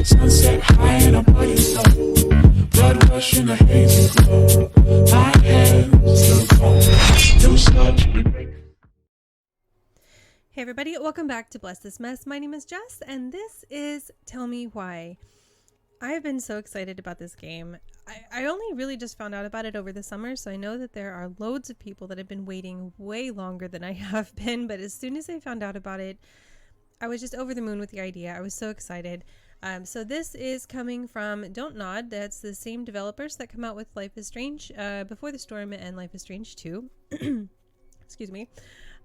Sunset high and I'm body slow. Blood rush in a hazy glow. My hands still cold. Too slow to break. Hey everybody, welcome back to Bless This Mess. My name is Jess, and this is Tell Me Why. I have been so excited about this game. I only really just found out about it over the summer, so I know that there are loads of people that have been waiting way longer than I have been, but as soon as I found out about it, I was just over the moon with the idea. I was so excited. So this is coming from Don't Nod. That's the same developers that come out with Life is Strange, Before the Storm, and Life is Strange 2. Excuse me.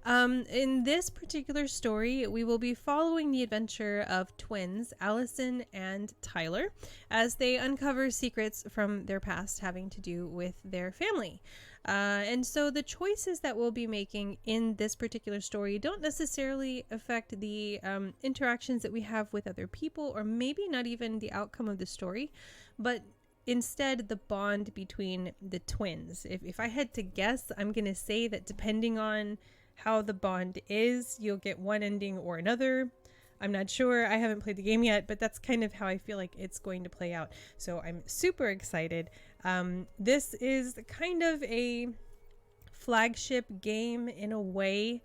In this particular story, we will be following the adventure of twins, Alyson and Tyler, as they uncover secrets from their past having to do with their family. And so the choices that we'll be making in this particular story don't necessarily affect the interactions that we have with other people, or maybe not even the outcome of the story, but instead the bond between the twins. If I had to guess, I'm going to say that depending on how the bond is, you'll get one ending or another. I'm not sure. I haven't played the game yet, but that's kind of how I feel like it's going to play out. So I'm super excited. This is kind of a flagship game in a way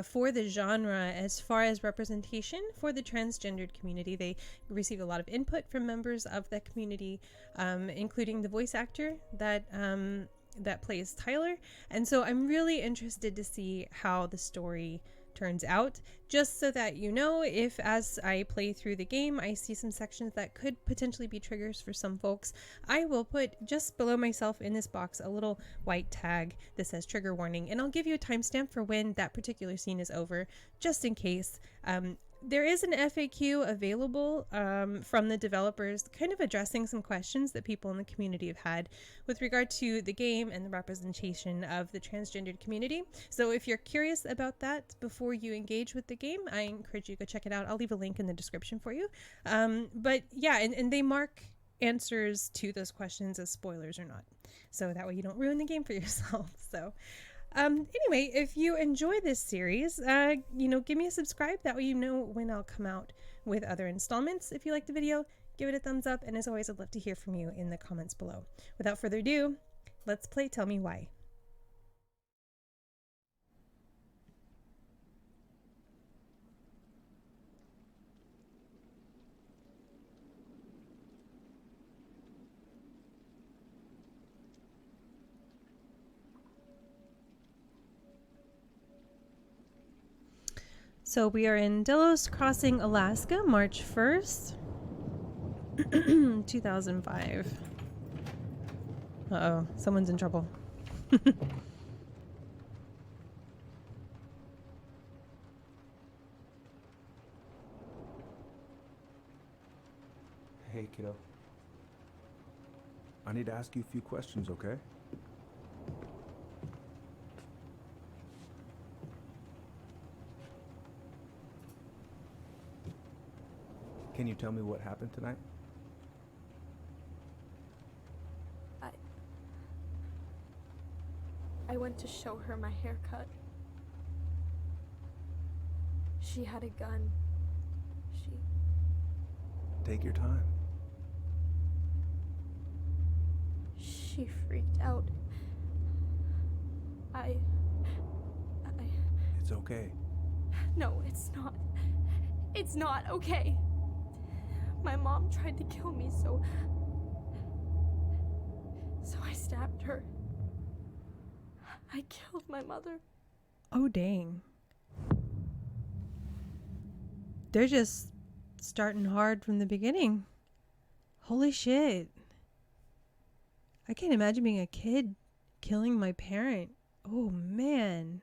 for the genre as far as representation for the transgendered community. They receive a lot of input from members of that community, including the voice actor that plays Tyler. And so I'm really interested to see how the story turns out, just so that you know, if as I play through the game I see some sections that could potentially be triggers for some folks, I will put just below myself in this box a little white tag that says trigger warning, and I'll give you a timestamp for when that particular scene is over, just in case. There is an FAQ available from the developers, kind of addressing some questions that people in the community have had with regard to the game and the representation of the transgendered community. So if you're curious about that before you engage with the game, I encourage you to go check it out. I'll leave a link in the description for you. But yeah, and they mark answers to those questions as spoilers or not, so that way you don't ruin the game for yourself. So anyway, if you enjoy this series, give me a subscribe. That way you know when I'll come out with other installments. If you like the video, give it a thumbs up. And as always, I'd love to hear from you in the comments below. Without further ado, let's play Tell Me Why. So we are in Delos Crossing, Alaska, March 1st, 2005. Uh-oh, someone's in trouble. Hey, kiddo. I need to ask you a few questions, okay? Can you tell me what happened tonight? I went to show her my haircut. She had a gun. Take your time. She freaked out. It's okay. No, it's not. It's not okay. My mom tried to kill me, so I stabbed her. I killed my mother. Oh, dang. They're just starting hard from the beginning. Holy shit. I can't imagine being a kid killing my parent. Oh, man.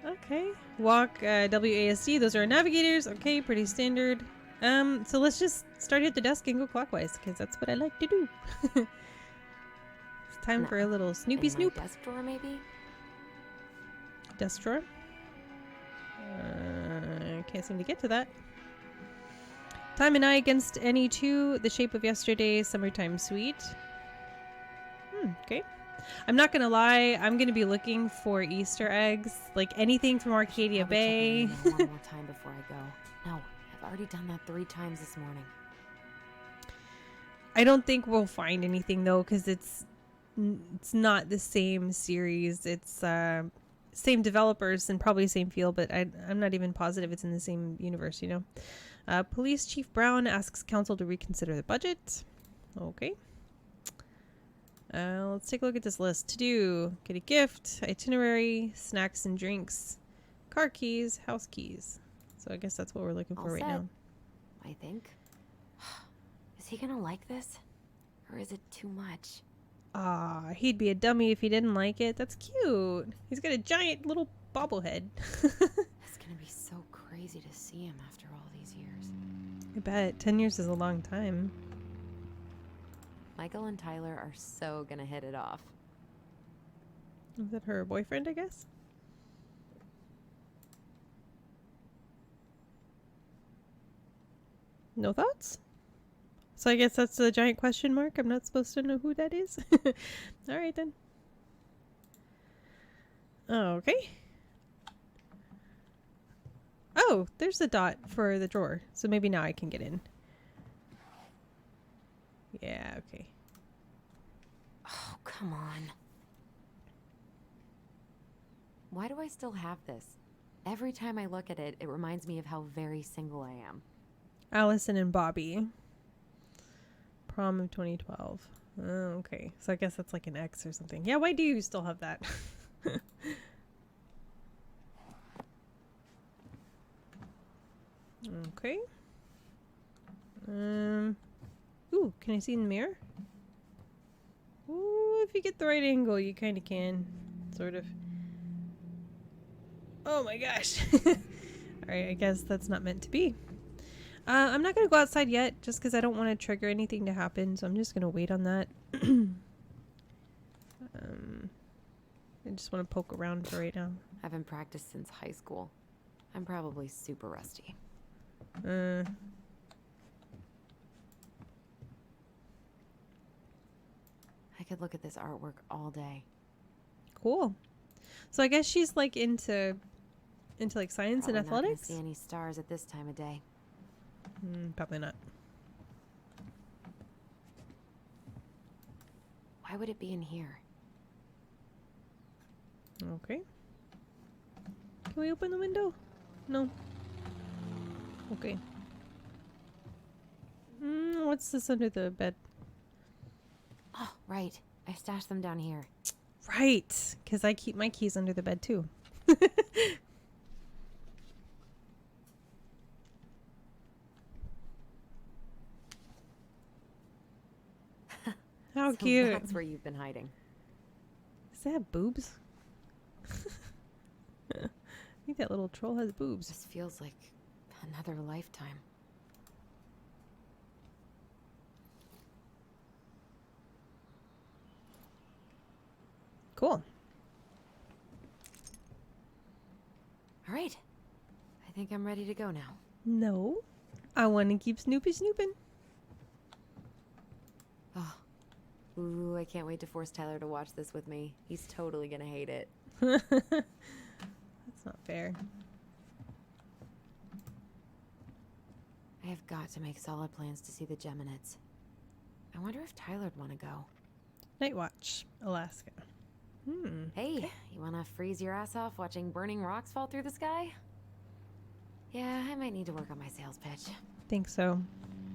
Okay. Walk, WASD. Those are our navigators. Okay, pretty standard. So let's just start at the desk and go clockwise, because that's what I like to do. It's time for a little Snoopy In my Snoop. desk drawer, maybe? Desk drawer. Can't seem to get to that. Time and I against any two. The shape of yesterday. Summertime sweet. Okay. I'm not gonna lie. I'm gonna be looking for Easter eggs, like anything from Arcadia Probably check my Bay. email one more time before I go. No, I've already done that 3 times this morning. I don't think we'll find anything though, because it's not the same series. It's same developers and probably same field, but I'm not even positive it's in the same universe. You know. Police Chief Brown asks council to reconsider the budget. Okay. Let's take a look at this list. To do, get a gift, itinerary, snacks and drinks, car keys, house keys. So I guess that's what we're looking for All right set, now. I think. Is he gonna like this? Or is it too much? Ah, he'd be a dummy if he didn't like it. That's cute. He's got a giant little bobblehead. It's gonna be so crazy to see him after all these years. I bet 10 years is a long time. Michael and Tyler are so gonna hit it off. Is that her boyfriend, I guess? No thoughts? So I guess that's a giant question mark. I'm not supposed to know who that is. All right, then. Okay. Oh, there's a dot for the drawer. So maybe now I can get in. Yeah, okay. Oh, come on. Why do I still have this? Every time I look at it, it reminds me of how very single I am. Alyson and Bobby. Prom of 2012. Oh, okay. So I guess that's like an X or something. Yeah, why do you still have that? Okay. Ooh, can I see in the mirror? Ooh, if you get the right angle, you kind of can. Sort of. Oh my gosh. Alright, I guess that's not meant to be. I'm not going to go outside yet, just because I don't want to trigger anything to happen, so I'm just going to wait on that. I just want to poke around for right now. I haven't practiced since high school. I'm probably super rusty. I could look at this artwork all day. Cool. So I guess she's like into like science and Probably not gonna athletics? see any stars at this time of day. Probably not. Why would it be in here? Okay. Can we open the window? No. Okay. What's this under the bed? Oh, right. I stashed them down here. Right, because I keep my keys under the bed too. How So cute. that's where you've been hiding. Does that have boobs? I think that little troll has boobs. This feels like another lifetime. Cool. All right. I think I'm ready to go now. No. I want to keep snooping. Oh. Ooh, I can't wait to force Tyler to watch this with me. He's totally gonna hate it. That's not fair. I have got to make solid plans to see the Geminids. I wonder if Tyler'd want to go. Night Watch, Alaska. Hey, you want to freeze your ass off watching burning rocks fall through the sky? Yeah, I might need to work on my sales pitch. Think so.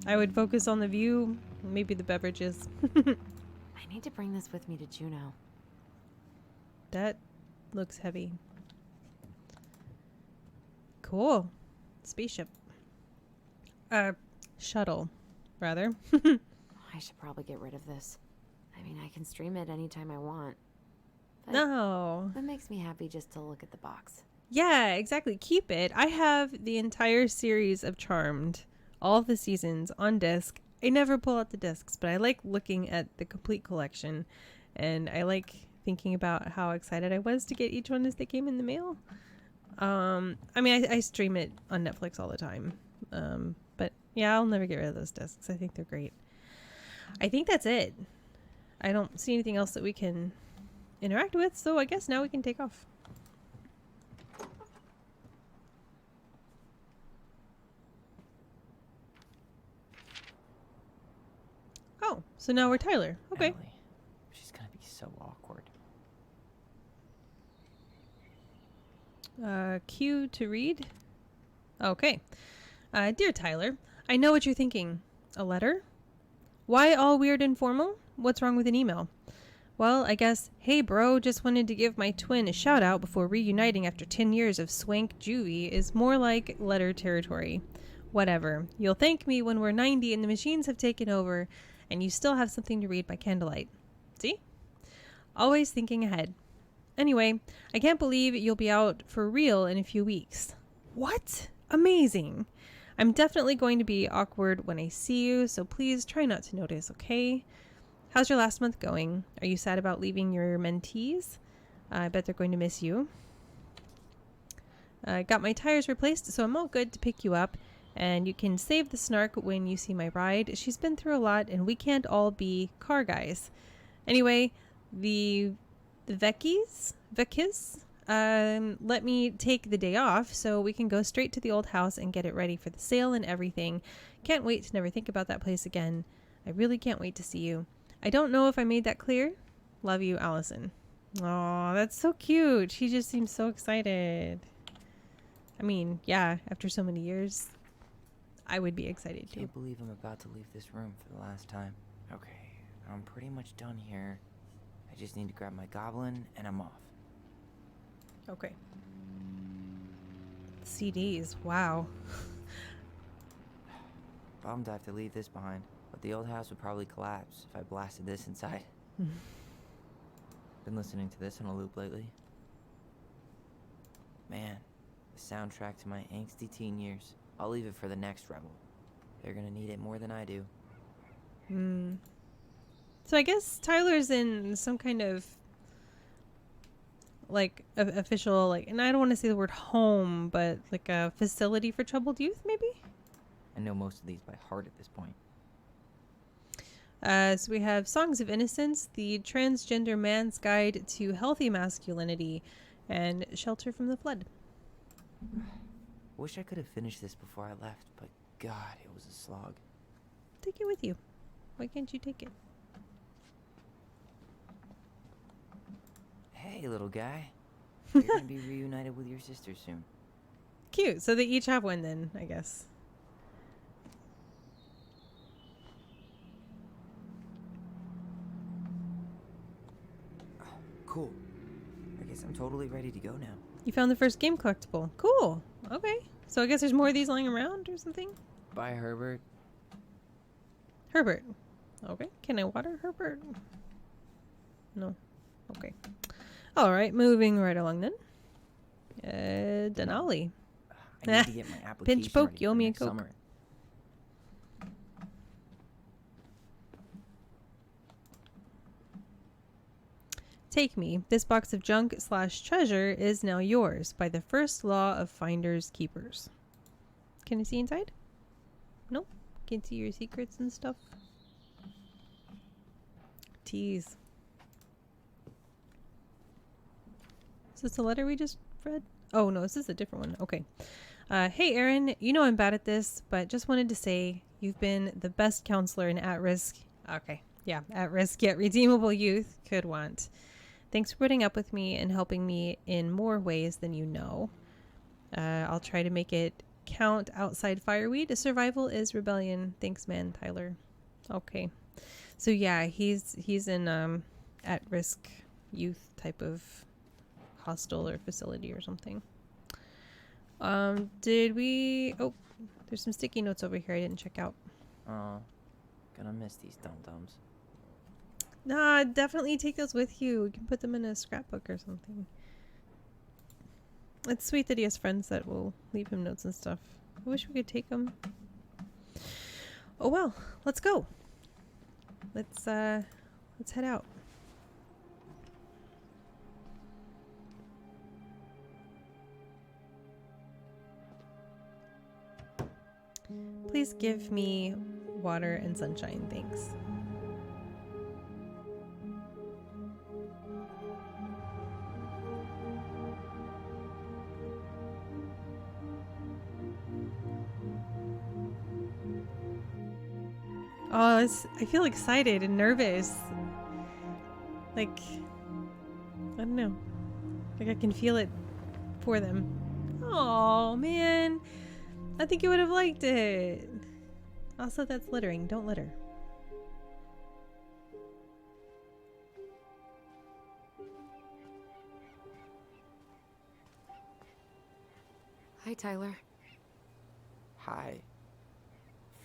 I would focus on the view, maybe the beverages. I need to bring this with me to Juneau. That looks heavy. Cool. Spaceship. Shuttle, rather. I should probably get rid of this. I mean, I can stream it anytime I want. But No. it makes me happy just to look at the box. Yeah, exactly. Keep it. I have the entire series of Charmed, all the seasons on disc. I never pull out the discs, but I like looking at the complete collection, and I like thinking about how excited I was to get each one as they came in the mail. I mean, I stream it on Netflix all the time. But yeah, I'll never get rid of those discs. I think they're great. I think that's it. I don't see anything else that we can interact with, so I guess now we can take off. Oh, so now we're Tyler. Okay. Ellie, she's gonna be so awkward. Cue to read. Okay. Dear Tyler, I know what you're thinking. A letter? Why all weird and formal? What's wrong with an email? Well, I guess, hey bro, just wanted to give my twin a shout out before reuniting after 10 years of swank juvie is more like letter territory. Whatever. You'll thank me when we're 90 and the machines have taken over and you still have something to read by candlelight. See? Always thinking ahead. Anyway, I can't believe you'll be out for real in a few weeks. What? Amazing. I'm definitely going to be awkward when I see you, so please try not to notice, okay? How's your last month going? Are you sad about leaving your mentees? I bet they're going to miss you. I got my tires replaced, so I'm all good to pick you up. And you can save the snark when you see my ride. She's been through a lot, and we can't all be car guys. Anyway, the Vekis, let me take the day off so we can go straight to the old house and get it ready for the sale and everything. Can't wait to never think about that place again. I really can't wait to see you. I don't know if I made that clear. Love you, Alyson. Oh, that's so cute. She just seems so excited. I mean, yeah, after so many years, I would be excited I too. can't believe I'm about to leave this room for the last time. Okay, I'm pretty much done here. I just need to grab my goblin and I'm off. Okay. CDs, wow. Bummed I have to leave this behind, but the old house would probably collapse if I blasted this inside. Been listening to this on a loop lately. Man, the soundtrack to my angsty teen years. I'll leave it for the next rebel. They're gonna need it more than I do. So I guess Tyler's in some kind of like official, like, and I don't want to say the word home, but like a facility for troubled youth, maybe? I know most of these by heart at this point. So we have Songs of Innocence, The Transgender Man's Guide to Healthy Masculinity, and Shelter from the Flood. Wish I could have finished this before I left, but God, it was a slog. Take it with you. Why can't you take it? Hey, little guy. You're gonna be reunited with your sister soon. Cute. So they each have one then, I guess. Cool. I guess I'm totally ready to go now. You found the first game collectible. Cool. Okay. So I guess there's more of these lying around or something? Bye, Herbert. Herbert. Okay. Can I water Herbert? No. Okay. All right. Moving right along then. Denali. I need to get my application Pinch poke, ready you owe for me a next Coke. summer. Take me. This box of junk / treasure is now yours by the first law of finders keepers. Can I see inside? Nope. Can see your secrets and stuff. Tease. Is this the letter we just read? Oh no, this is a different one. Okay. Hey Aaron, you know I'm bad at this, but just wanted to say you've been the best counselor in at-risk. Okay. Yeah, at-risk yet redeemable youth could want. Thanks for putting up with me and helping me in more ways than you know. I'll try to make it count outside fireweed. Survival is rebellion. Thanks, man, Tyler. Okay. So yeah, he's in at-risk youth type of hostel or facility or something. Did we... Oh, there's some sticky notes over here I didn't check out. Oh, gonna miss these dum-dums. Nah, definitely take those with you. You can put them in a scrapbook or something. It's sweet that he has friends that will leave him notes and stuff. I wish we could take them. Oh well, let's go. Let's head out. Please give me water and sunshine, thanks. Oh, I feel excited and nervous. Like, I don't know. Like I can feel it for them. Oh man, I think you would have liked it. Also, that's littering. Don't litter. Hi, Tyler. Hi.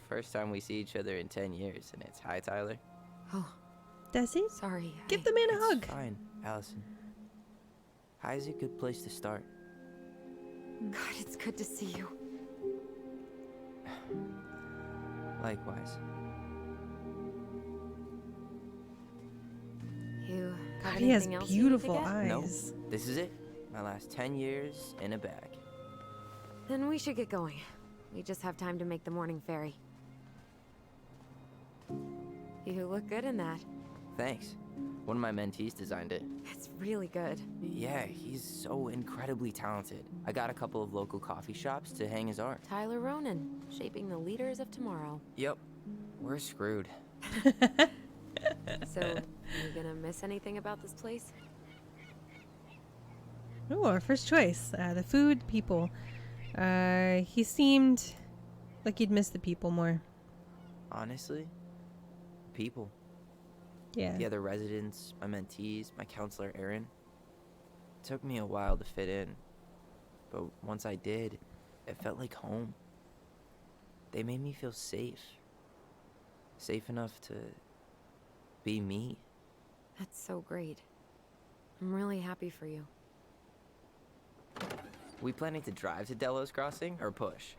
First time we see each other in 10 years, and it's hi, Tyler. Oh, That's it. sorry. Give the man a It's hug. fine, Alyson. Hi is a good place to start. God, it's good to see you. Likewise. You got God, he has anything else you need to beautiful get? eyes. No, this is it. My last 10 years in a bag. Then we should get going. We just have time to make the morning ferry. You look good in that. Thanks. One of my mentees designed it. It's really good. Yeah, he's so incredibly talented. I got a couple of local coffee shops to hang his art. Tyler Ronan, shaping the leaders of tomorrow. Yep. We're screwed. So, you gonna miss anything about this place? Oh, our first choice. The food, people. He seemed like he'd miss the people more. Honestly, people. Yeah. The other residents, my mentees, my counselor, Aaron. It took me a while to fit in. But once I did, it felt like home. They made me feel safe. Safe enough to be me. That's so great. I'm really happy for you. We planning to drive to Delos Crossing or push?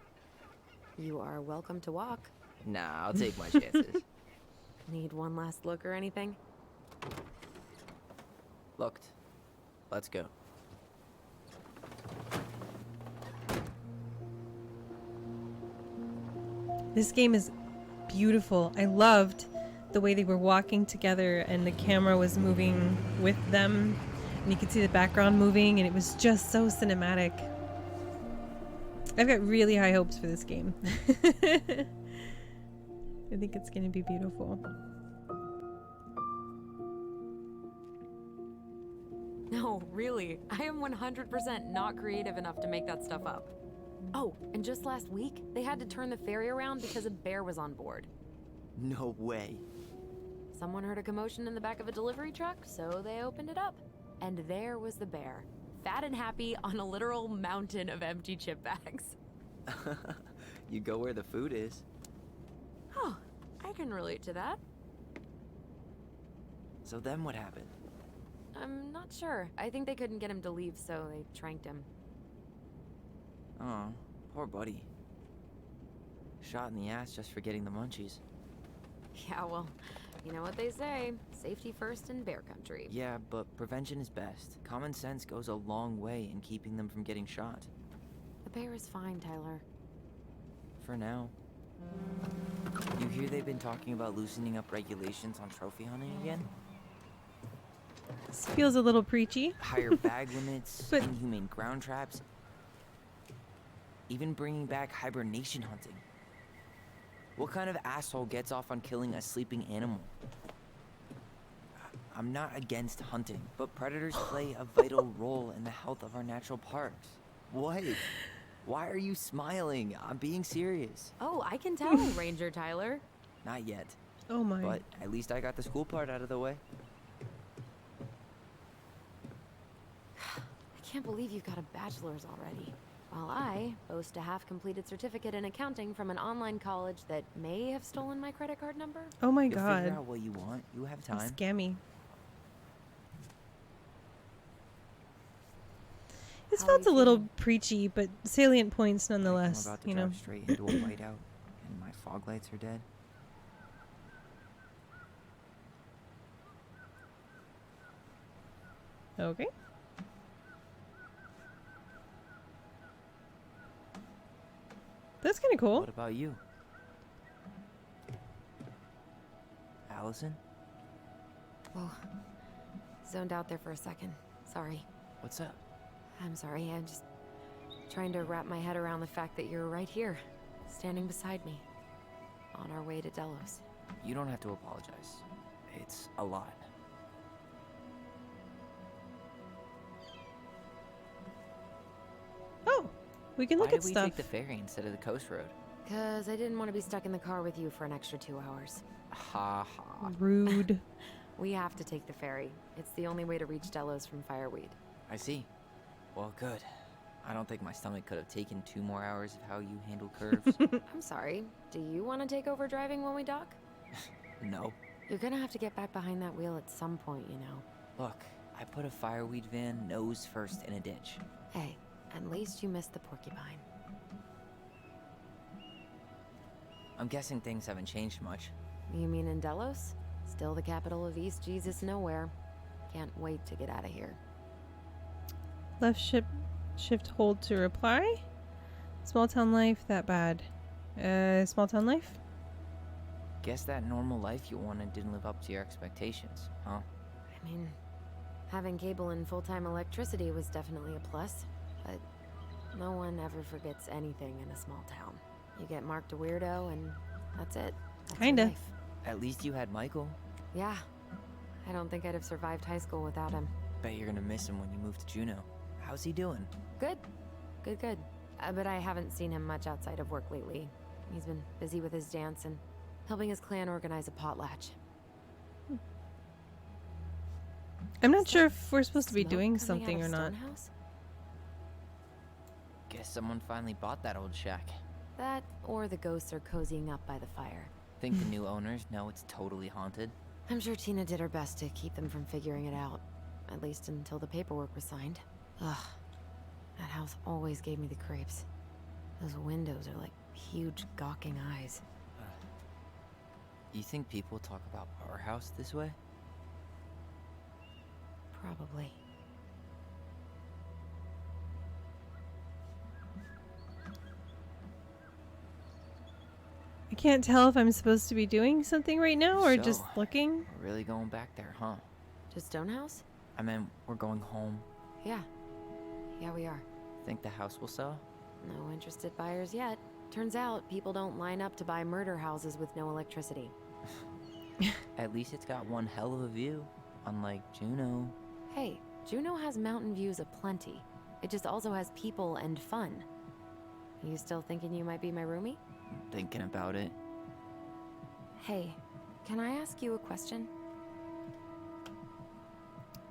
You are welcome to walk. Nah, I'll take my chances. Need one last look or anything? Looked. Let's go. This game is beautiful. I loved the way they were walking together and the camera was moving with them. And you could see the background moving and it was just so cinematic. I've got really high hopes for this game. I think it's going to be beautiful. No, really. I am 100% not creative enough to make that stuff up. Oh, and just last week, they had to turn the ferry around because a bear was on board. No way. Someone heard a commotion in the back of a delivery truck, so they opened it up. And there was the bear, fat and happy on a literal mountain of empty chip bags. You go where the food is. Oh, I can relate to that. So then what happened? I'm not sure. I think they couldn't get him to leave, so they tranked him. Oh, poor buddy. Shot in the ass just for getting the munchies. Yeah, well, you know what they say. Safety first in bear country. Yeah, but prevention is best. Common sense goes a long way in keeping them from getting shot. The bear is fine, Tyler. For now. You hear they've been talking about loosening up regulations on trophy hunting again? This feels a little preachy. Higher bag limits, But- inhumane ground traps, even bringing back hibernation hunting. What kind of asshole gets off on killing a sleeping animal? I'm not against hunting, but predators play a vital role in the health of our natural parks. What? Why are you smiling? I'm being serious. Oh, I can tell, Ranger Tyler. Not yet, Oh my. but at least I got the school part out of the way. I can't believe you've got a bachelor's already. While I boast a half-completed certificate in accounting from an online college that may have stolen my credit card number. Oh my You'll figure god. out what you want. You have time. Scammy. This How felt you a little feeling? preachy, but salient points I'm nonetheless, about to you drive know. straight into a whiteout, and my fog lights are dead. Okay. That's kind of cool. What about you? Allison? Whoa. Zoned out there for a second. Sorry. What's up? I'm sorry. I'm just trying to wrap my head around the fact that you're right here, standing beside me, on our way to Delos. You don't have to apologize. It's a lot. Oh, we can Why look did at we stuff. take the ferry instead of the coast road? Because I didn't want to be stuck in the car with you for an extra 2 hours. Ha ha. Rude. We have to take the ferry. It's the only way to reach Delos from Fireweed. I see. Well, good. I don't think my stomach could have taken 2 more hours of how you handle curves. I'm sorry. Do you want to take over driving when we dock? No. You're gonna have to get back behind that wheel at some point, you know. Look, I put a fireweed van nose first in a ditch. Hey, at least you missed the porcupine. I'm guessing things haven't changed much. You mean in Delos? Still the capital of East Jesus Nowhere. Can't wait to get out of here. Left shift hold to reply. Small town life, that bad. Small town life? Guess that normal life you wanted didn't live up to your expectations, huh? I mean, having cable and full-time electricity was definitely a plus, but no one ever forgets anything in a small town. You get marked a weirdo and that's it. That's your Kinda. life. At least you had Michael. Yeah. I don't think I'd have survived high school without him. Bet you're gonna miss him when you move to Juneau. How's he doing? Good. Good. But I haven't seen him much outside of work lately. He's been busy with his dance and helping his clan organize a potlatch. I'm not sure if we're supposed to be Smoke doing coming something out or of not. Stonehouse? Guess someone finally bought that old shack. That, or the ghosts are cozying up by the fire. Think the new owners know it's totally haunted? I'm sure Tina did her best to keep them from figuring it out. At least until the paperwork was signed. Ugh. That house always gave me the creeps. Those windows are like huge gawking eyes. You think people talk about our house this way? Probably. I can't tell if I'm supposed to be doing something right now or just So, looking. We're really going back there, huh? To Stonehouse? I mean, we're going home. Yeah. Yeah, we are. Think the house will sell? No interested buyers yet. Turns out people don't line up to buy murder houses with no electricity. At least it's got one hell of a view. Unlike Juneau. Hey, Juneau has mountain views aplenty. It just also has people and fun. You still thinking you might be my roomie? Thinking about it. Hey, can I ask you a question?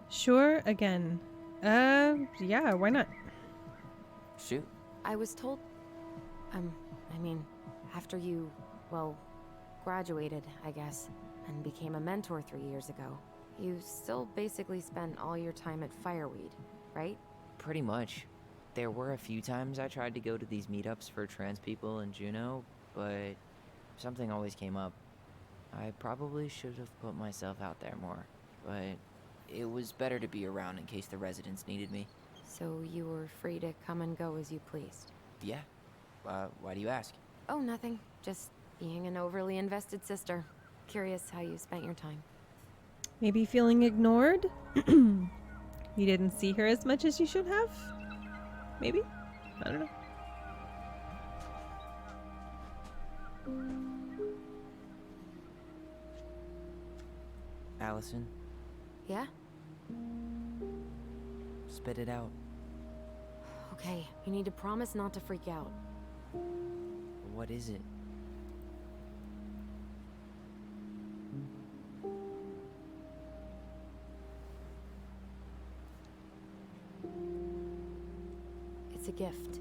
Sure, again. Yeah, why not? Shoot. I was told... I mean, after you, well, graduated, I guess, and became a mentor 3 years ago, you still basically spent all your time at Fireweed, right? Pretty much. There were a few times I tried to go to these meetups for trans people in Juneau, but something always came up. I probably should have put myself out there more, but it was better to be around in case the residents needed me. So you were free to come and go as you pleased? Yeah. Why do you ask? Oh, nothing. Just being an overly invested sister. Curious how you spent your time. Maybe feeling ignored? You didn't see her as much as you should have? Maybe? I don't know. Allison, Yeah? spit it out. Okay, you need to promise not to freak out. What is it? It's a gift.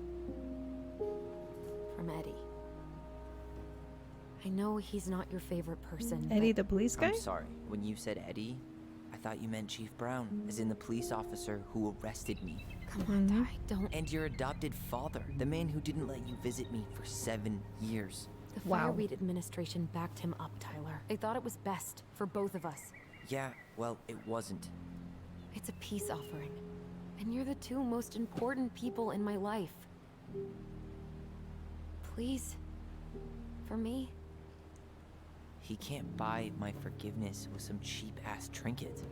From Eddie. I know he's not your favorite person. Eddie but the police guy? I'm sorry. When you said Eddie, I thought you meant Chief Brown, as in the police officer who arrested me. Come on, Ty, don't. And your adopted father, the man who didn't let you visit me for 7 years. The Wow. Fireweed administration backed him up, Tyler. They thought it was best for both of us. Yeah, well, it wasn't. It's a peace offering. And you're the two most important people in my life. Please. For me. He can't buy my forgiveness with some cheap-ass trinket.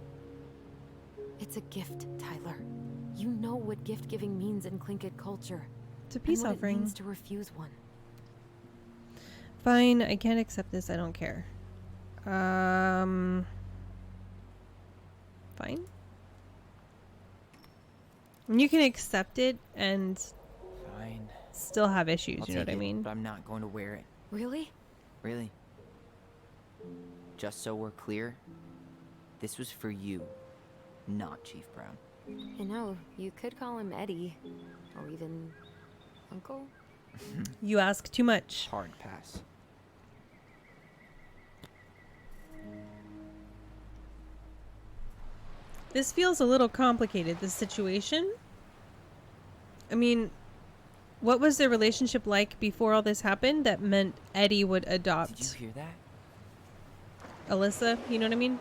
It's a gift, Tyler. You know what gift-giving means in Tlingit culture. It's a peace and what offering. it means to refuse one. Fine, I can't accept this. I don't care. Fine. You can accept it and Fine. still have issues, I'll you know take what I it, mean? But I'm not going to wear it. Really? Really. Just so we're clear, this was for you, not Chief Brown. You know, you could call him Eddie. Or even Uncle? You ask too much. Hard pass. This feels a little complicated, this situation. I mean, what was their relationship like before all this happened that meant Eddie would Did adopt you hear that? Alyssa? You know what I mean?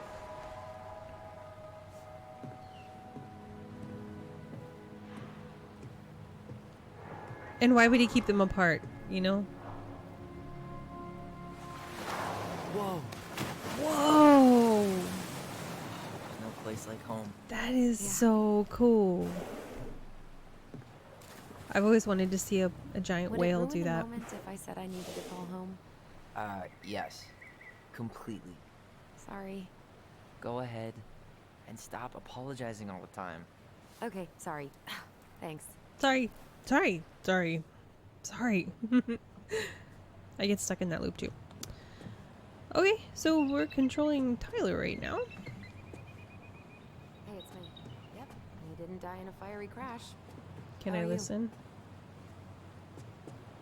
And why would he keep them apart, you know? Whoa. Whoa! No place like home. That is Yeah. so cool. I've always wanted to see a giant Would whale it ruin do the that. moment if I said I needed to call home? Yes. Completely. Sorry. Go ahead and stop apologizing all the time. Okay, sorry. Thanks. Sorry. I get stuck in that loop too. Okay, so we're controlling Tyler right now. Hey, it's me. Yep, he didn't die in a fiery crash. Can How I are you? listen?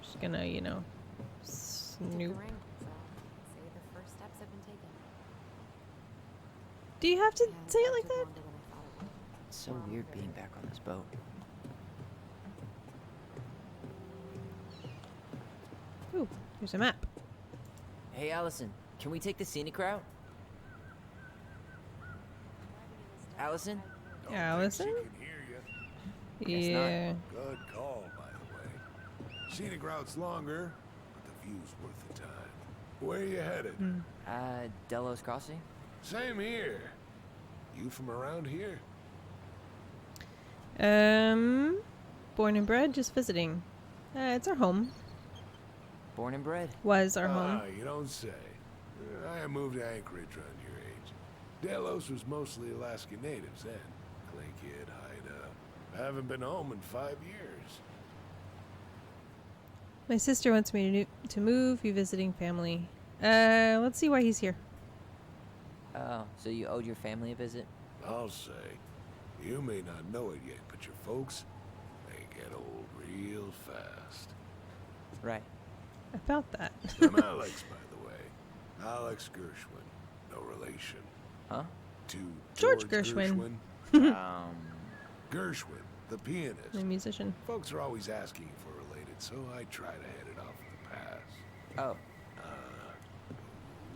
Just gonna, you know, He took the snoop. ring, so say the first steps have been taken. Do you have to Yeah, say it like took that? longer than I thought it would. It's so weird being back on this boat. Ooh, here's a map. Hey, Alyson, can we take the scenic route? Alyson? Allison? Can hear you. Guess not. Yeah. Good call, by the way. Scenic route's longer, but the view's worth the time. Where you headed? Delos Crossing? Same here. You from around here? Born and bred, just visiting. It's our home. Born and bred. Was our home. You don't say. I moved to Anchorage around your age. Delos was mostly Alaska natives then. Clay Kid, Haida. I haven't been home in 5 years. My sister wants me to move, be visiting family. Let's see why he's here. Oh, so you owed your family a visit? I'll say. You may not know it yet, but your folks, they get old real fast. Right. I felt that. I'm Alex, by the way. Alex Gershwin. No relation. Huh? To George Gershwin. Gershwin, the pianist. My musician. Folks are always asking if we're related, so I try to head it off in the past. Oh,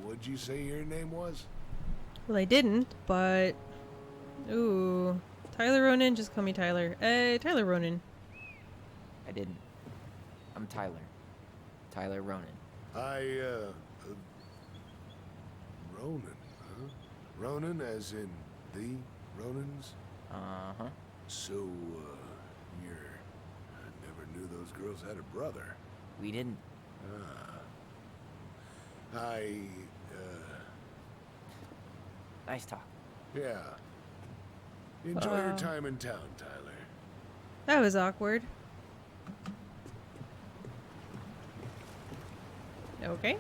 What'd you say your name was? Well, I didn't, but... Ooh. Tyler Ronan, just call me Tyler. Tyler Ronan. I didn't. I'm Tyler. Tyler Ronan. Ronan, huh? Ronan as in the Ronans? Uh-huh. So, I never knew those girls had a brother. We didn't. Nice talk. Yeah. Enjoy your time in town, Tyler. That was awkward. Okay.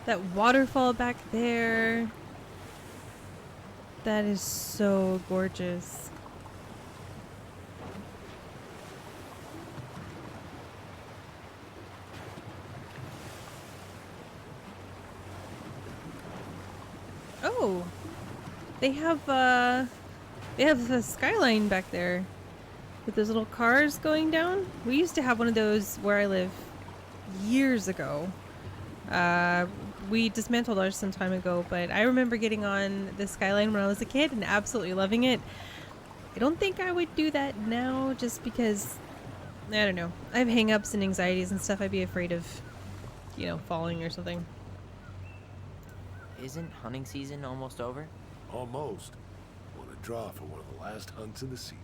That waterfall back there. That is so gorgeous. Oh, they have a skyline back there with those little cars going down. We used to have one of those where I live years ago. We dismantled ours some time ago, but I remember getting on the skyline when I was a kid and absolutely loving it. I don't think I would do that now just because, I don't know. I have hang-ups and anxieties and stuff. I'd be afraid of, you know, falling or something. Isn't hunting season almost over? Almost. Want to draw for one of the last hunts of the season.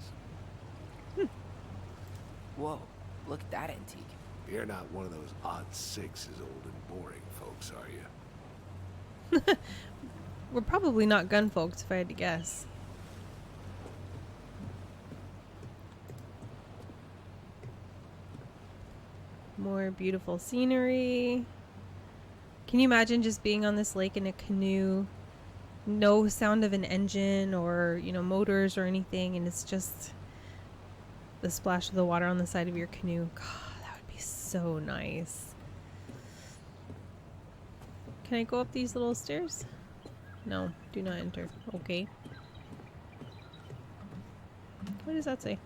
Whoa, look at that antique. You're not one of those odd sixes old and boring folks, are you? We're probably not gun folks if I had to guess. More beautiful scenery. Can you imagine just being on this lake in a canoe? No sound of an engine or, you know, motors or anything, and it's just the splash of the water on the side of your canoe. God, that would be so nice. Can I go up these little stairs? No, do not enter. Okay. What does that say?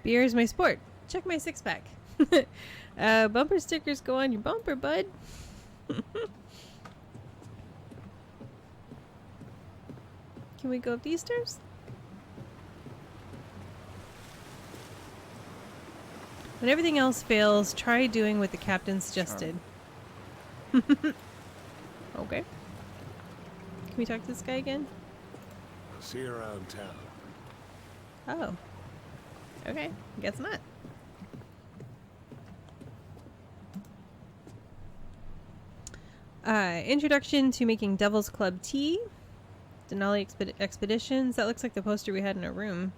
Beer is my sport. Check my six-pack. Bumper stickers go on your bumper, bud. Can we go up these stairs? When everything else fails, try doing what the captain suggested. Okay. Can we talk to this guy again? I'll see you around town. Oh. Okay. Guess not. Introduction to making Devil's Club tea. Denali Expeditions. That looks like the poster we had in our room.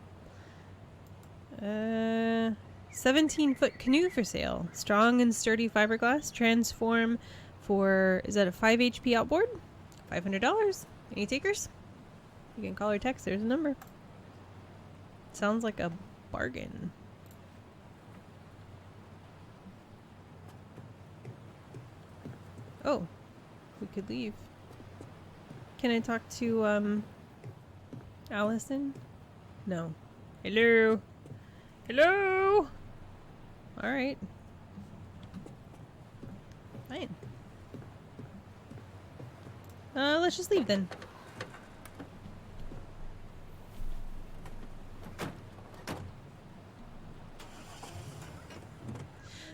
17-foot canoe for sale. Strong and sturdy fiberglass. Transform for, is that a 5 HP outboard? $500. Any takers? You can call or text. There's a number. Sounds like a bargain. Oh, we could leave. Can I talk to, Alyson? No. Hello? Hello? Alright. Fine. Let's just leave then.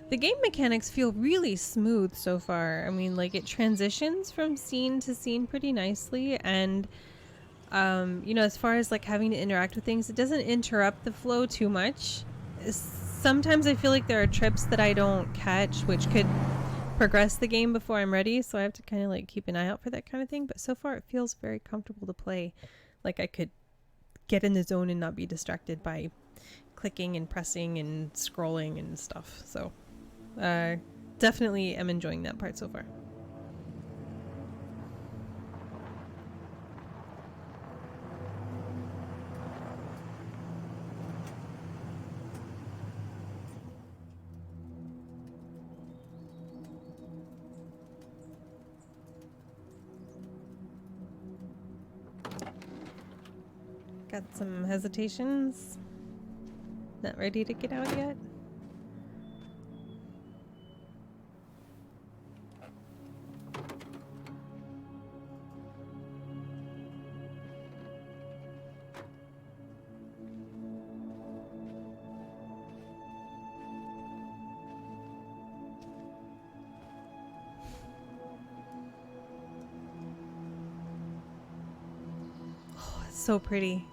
The game mechanics feel really smooth so far. I mean, like, it transitions from scene to scene pretty nicely, and you know, as far as like having to interact with things, it doesn't interrupt the flow too much. Sometimes I feel like there are trips that I don't catch, which could progress the game before I'm ready, so I have to kind of like keep an eye out for that kind of thing. But so far it feels very comfortable to play. Like I could get in the zone and not be distracted by clicking and pressing and scrolling and stuff. So definitely am enjoying that part so far. Got some hesitations. Not ready to get out yet. Oh, it's so pretty.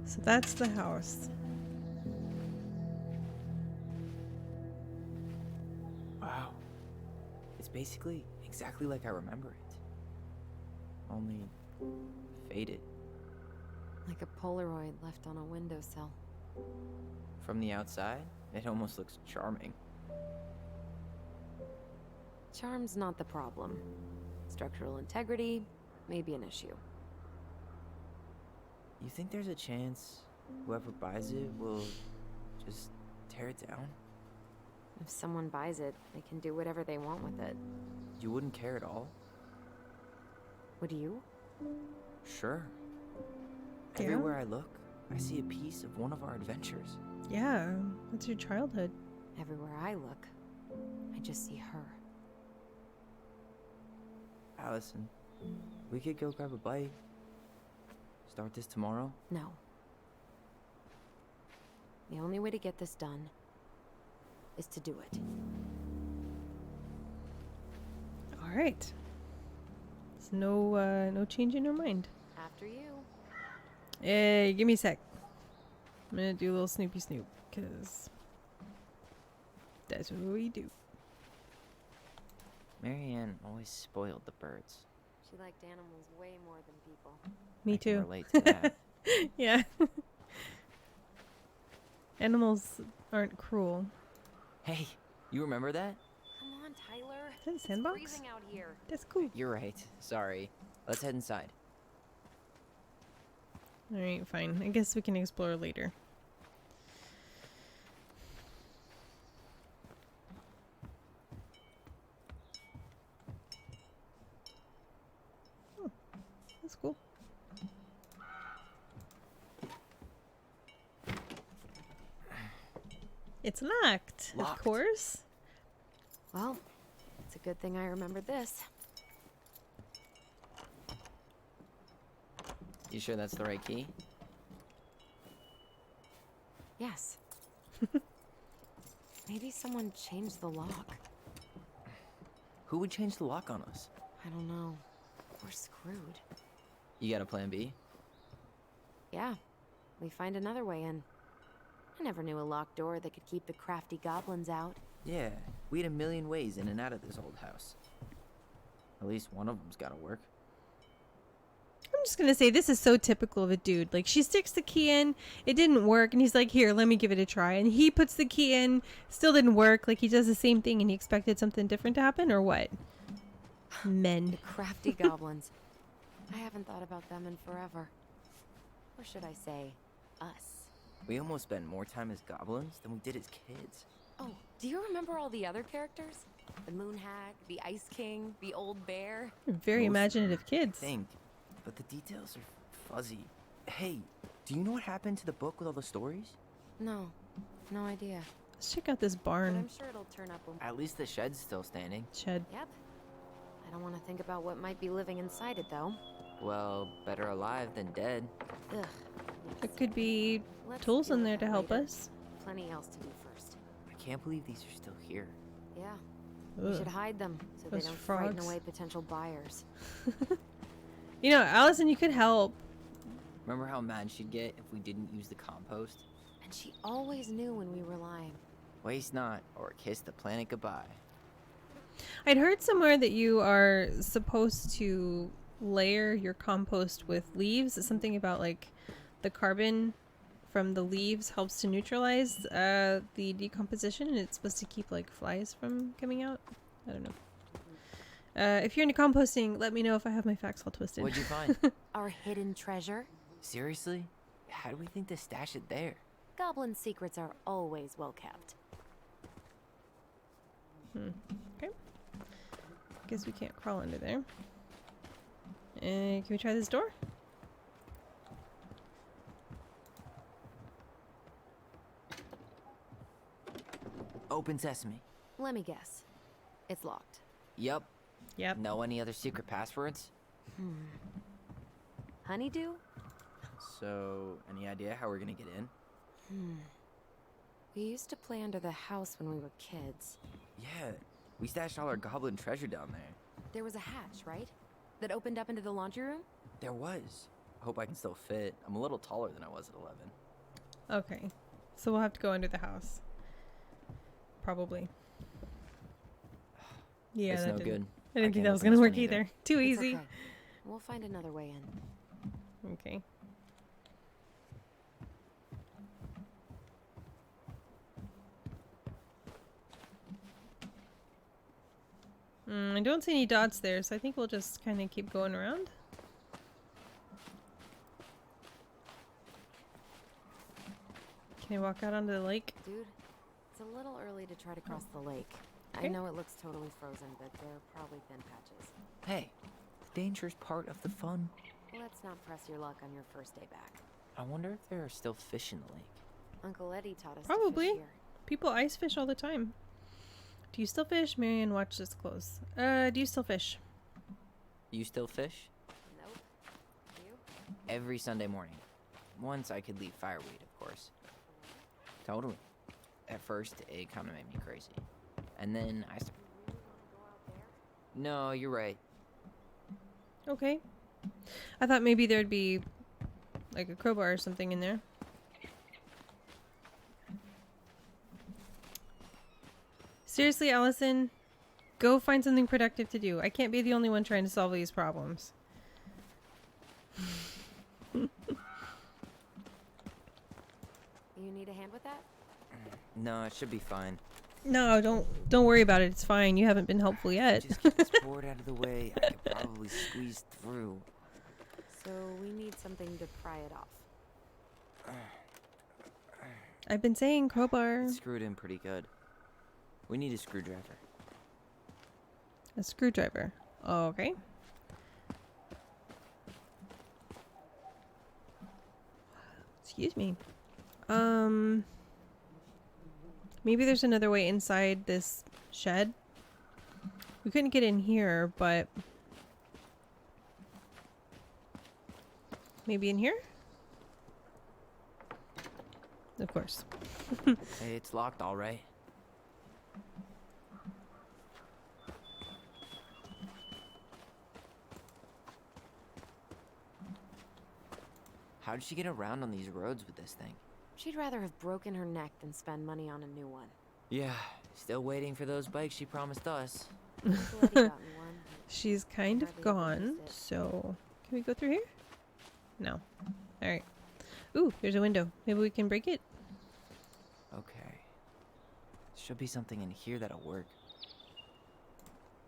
So that's the house. Wow. It's basically exactly like I remember it. Only faded. Like a Polaroid left on a windowsill. From the outside, it almost looks charming. Charm's not the problem. Structural integrity may be an issue. You think there's a chance whoever buys it will just tear it down? If someone buys it, they can do whatever they want with it. You wouldn't care at all? Would you? Sure. Yeah. Everywhere I look, I see a piece of one of our adventures. Yeah, that's your childhood. Everywhere I look, I just see her. Alyson, we could go grab a bite. Start this tomorrow? No. The only way to get this done is to do it. All right. There's no change in your mind. After you. Hey, give me a sec. I'm gonna do a little Snoopy Snoop, because that's what we do. Marianne always spoiled the birds. She liked animals way more than people. Me I can too. relate to that. Yeah. Animals aren't cruel. Hey, you remember that? Come on, Tyler. Is that a It's sandbox? freezing out here. That's cool. You're right. Sorry. Let's head inside. All right, fine. I guess we can explore later. Oh, that's cool. It's locked, Locked. of course. Well, it's a good thing I remembered this. You sure that's the right key? Yes. Maybe someone changed the lock. Who would change the lock on us? I don't know. We're screwed. You got a plan B? Yeah. We find another way in. I never knew a locked door that could keep the crafty goblins out. Yeah, we had a million ways in and out of this old house. At least one of them's gotta work. I'm just gonna say this is so typical of a dude. Like, she sticks the key in, it didn't work, and he's like, "Here, let me give it a try." And he puts the key in, still didn't work. Like, he does the same thing, and he expected something different to happen, or what? Men. Crafty goblins. I haven't thought about them in forever. Or should I say, us. We almost spent more time as goblins than we did as kids. Oh, do you remember all the other characters? The Moon Hag, the Ice King, the Old Bear? Very Most imaginative kids. Think, but the details are fuzzy. Hey, do you know what happened to the book with all the stories? No, no idea. Let's check out this But barn I'm sure it'll turn up when... At least the shed's still standing. shed. Yep. I don't want to think about what might be living inside it, though. Well, better alive than dead. Ugh. There could be Let's tools deal in with there to that help later. us. Plenty else to do first. I can't believe these are still here. Yeah. We Ugh. should hide them so Those they don't frighten frogs. away potential buyers. You know, Allison, you could help. Remember how mad she'd get if we didn't use the compost? And she always knew when we were lying. Waste not, or kiss the planet goodbye. I'd heard somewhere that you are supposed to layer your compost with leaves. It's something about like the carbon from the leaves helps to neutralize the decomposition, and it's supposed to keep like flies from coming out. I don't know. If you're into composting, let me know if I have my facts all twisted. What'd you find? Our hidden treasure? Seriously? How do we think to stash it there? Goblin secrets are always well kept. Okay. Guess we can't crawl under there. Can we try this door? Open sesame. Let me guess. It's locked. Yup. Yep. Know any other secret passwords? Honeydew? So, any idea how we're gonna get in? We used to play under the house when we were kids. Yeah, we stashed all our goblin treasure down there. There was a hatch, right? That opened up into the laundry room? There was. I hope I can still fit. I'm a little taller than I was at 11. Okay. So we'll have to go under the house. Probably. Yeah, It's that no didn't. good. I didn't think can't that was open gonna this work one either. Too It's easy. okay. We'll find another way in. Okay. I don't see any dots there, so I think we'll just kind of keep going around. Can I walk out onto the lake? Dude, it's a little early to try to cross the lake. Okay. I know it looks totally frozen, but there are probably thin patches. Hey, the danger's part of the fun. Let's not press your luck on your first day back. I wonder if there are still fish in the lake. Uncle Eddie taught us Probably. to fish here. People ice fish all the time. Do you still fish? Marianne, watch this close. Do you still fish? You still fish? Nope. You? Every Sunday morning. Once I could leave fireweed, of course. Totally. At first, it kind of made me crazy. And then I started... No, you're right. Okay. I thought maybe there'd be like a crowbar or something in there. Seriously, Alyson, go find something productive to do. I can't be the only one trying to solve these problems. You need a hand with that? No, it should be fine. No, don't worry about it. It's fine. You haven't been helpful yet. Just get this board out of the way. I could probably squeeze through. So we need something to pry it off. I've been saying crowbar. It's screwed in pretty good. We need a screwdriver. A screwdriver. Okay. Excuse me. Maybe there's another way inside this shed. We couldn't get in here, but maybe in here? Of course. Hey, it's locked, all right. How did she get around on these roads with this thing? She'd rather have broken her neck than spend money on a new one. Yeah, still waiting for those bikes she promised us. Uncle Eddie got me one. She's kind of Hardly gone, noticed it. so can we go through here? No. Alright. Ooh, there's a window. Maybe we can break it? Okay. Should be something in here that'll work.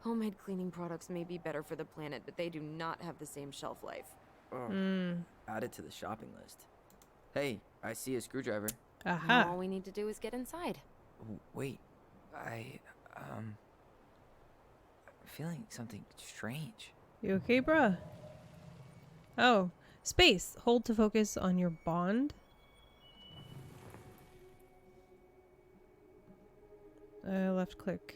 Homemade cleaning products may be better for the planet, but they do not have the same shelf life. Add it to the shopping list. Hey, I see a screwdriver. Aha. All we need to do is get inside. Wait, I'm feeling something strange. You okay, bruh? Oh, space. Hold to focus on your bond. Left click.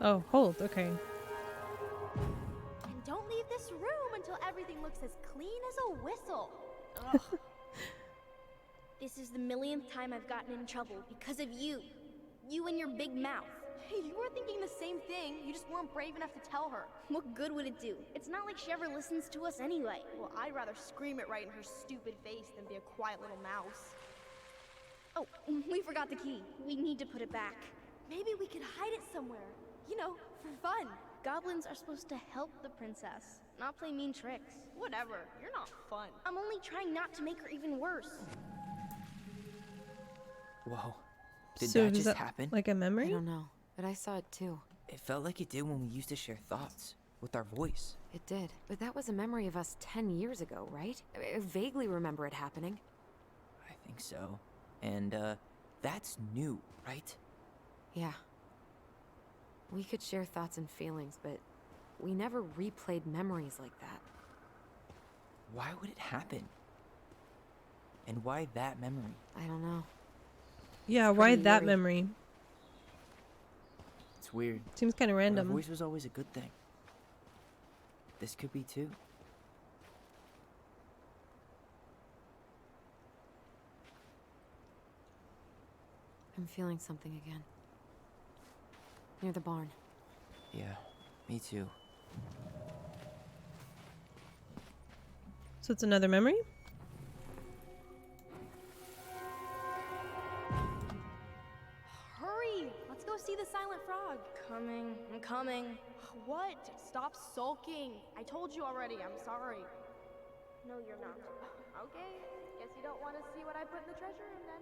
Oh, hold. Okay. And don't leave this room until everything looks as clean as a whistle. Ugh. This is the millionth time I've gotten in trouble because of you. You and your big mouth. Hey, you were thinking the same thing. You just weren't brave enough to tell her. What good would it do? It's not like she ever listens to us anyway. Well, I'd rather scream it right in her stupid face than be a quiet little mouse. Oh, we forgot the key. We need to put it back. Maybe we could hide it somewhere. You know, for fun. Goblins are supposed to help the princess, not play mean tricks. Whatever, you're not fun. I'm only trying not to make her even worse. Whoa. Did So that is just that happen? like a I memory? don't know, but I saw it too. It felt like it did when we used to share thoughts with our voice. It did. But that was a memory of us 10 years ago, right? I vaguely remember it happening. I think so. And, that's new, right? Yeah. We could share thoughts and feelings, but we never replayed memories like that. Why would it happen? And why that memory? I don't know. Yeah, It's why pretty that eerie. memory? It's weird. Seems kind of Our random. voice was always a good thing. This could be too. I'm feeling something again. Near the barn. Yeah, me too. So it's another memory? Hurry! Let's go see the silent frog. Coming. I'm coming. What? Stop sulking. I told you already. I'm sorry. No, you're not. Okay. Guess you don't want to see what I put in the treasure room then.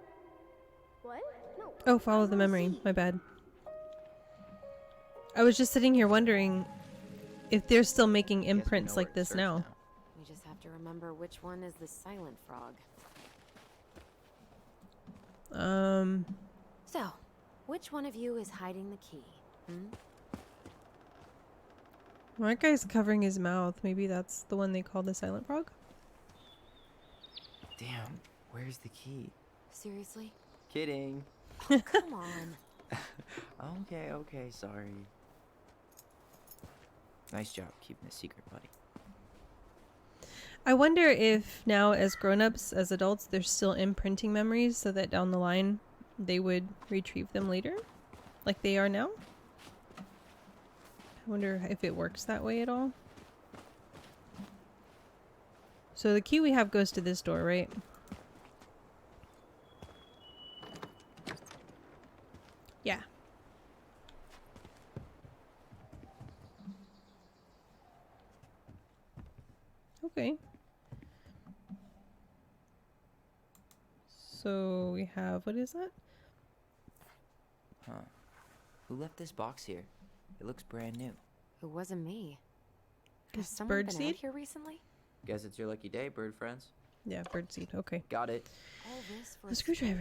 What? No. Oh, follow the I wanna memory. see. My bad. I was just sitting here wondering if they're still making Guess we know imprints where like to this search now. We just have to remember which one is the silent frog. So, which one of you is hiding the key? That guy's covering his mouth. Maybe that's the one they call the silent frog? Damn, where's the key? Seriously? Kidding. Come on. Okay, sorry. Nice job keeping it secret, buddy. I wonder if now as grown-ups, as adults, they're still imprinting memories so that down the line they would retrieve them later? Like they are now? I wonder if it works that way at all. So the key we have goes to this door, right? Yeah. Okay. So we have, what is that? Huh. Who left this box here? It looks brand new. It wasn't me. Has It's someone been out birdseed? here recently? Guess it's your lucky day, bird friends. Yeah, birdseed. Okay. Got it. All this for A screwdriver.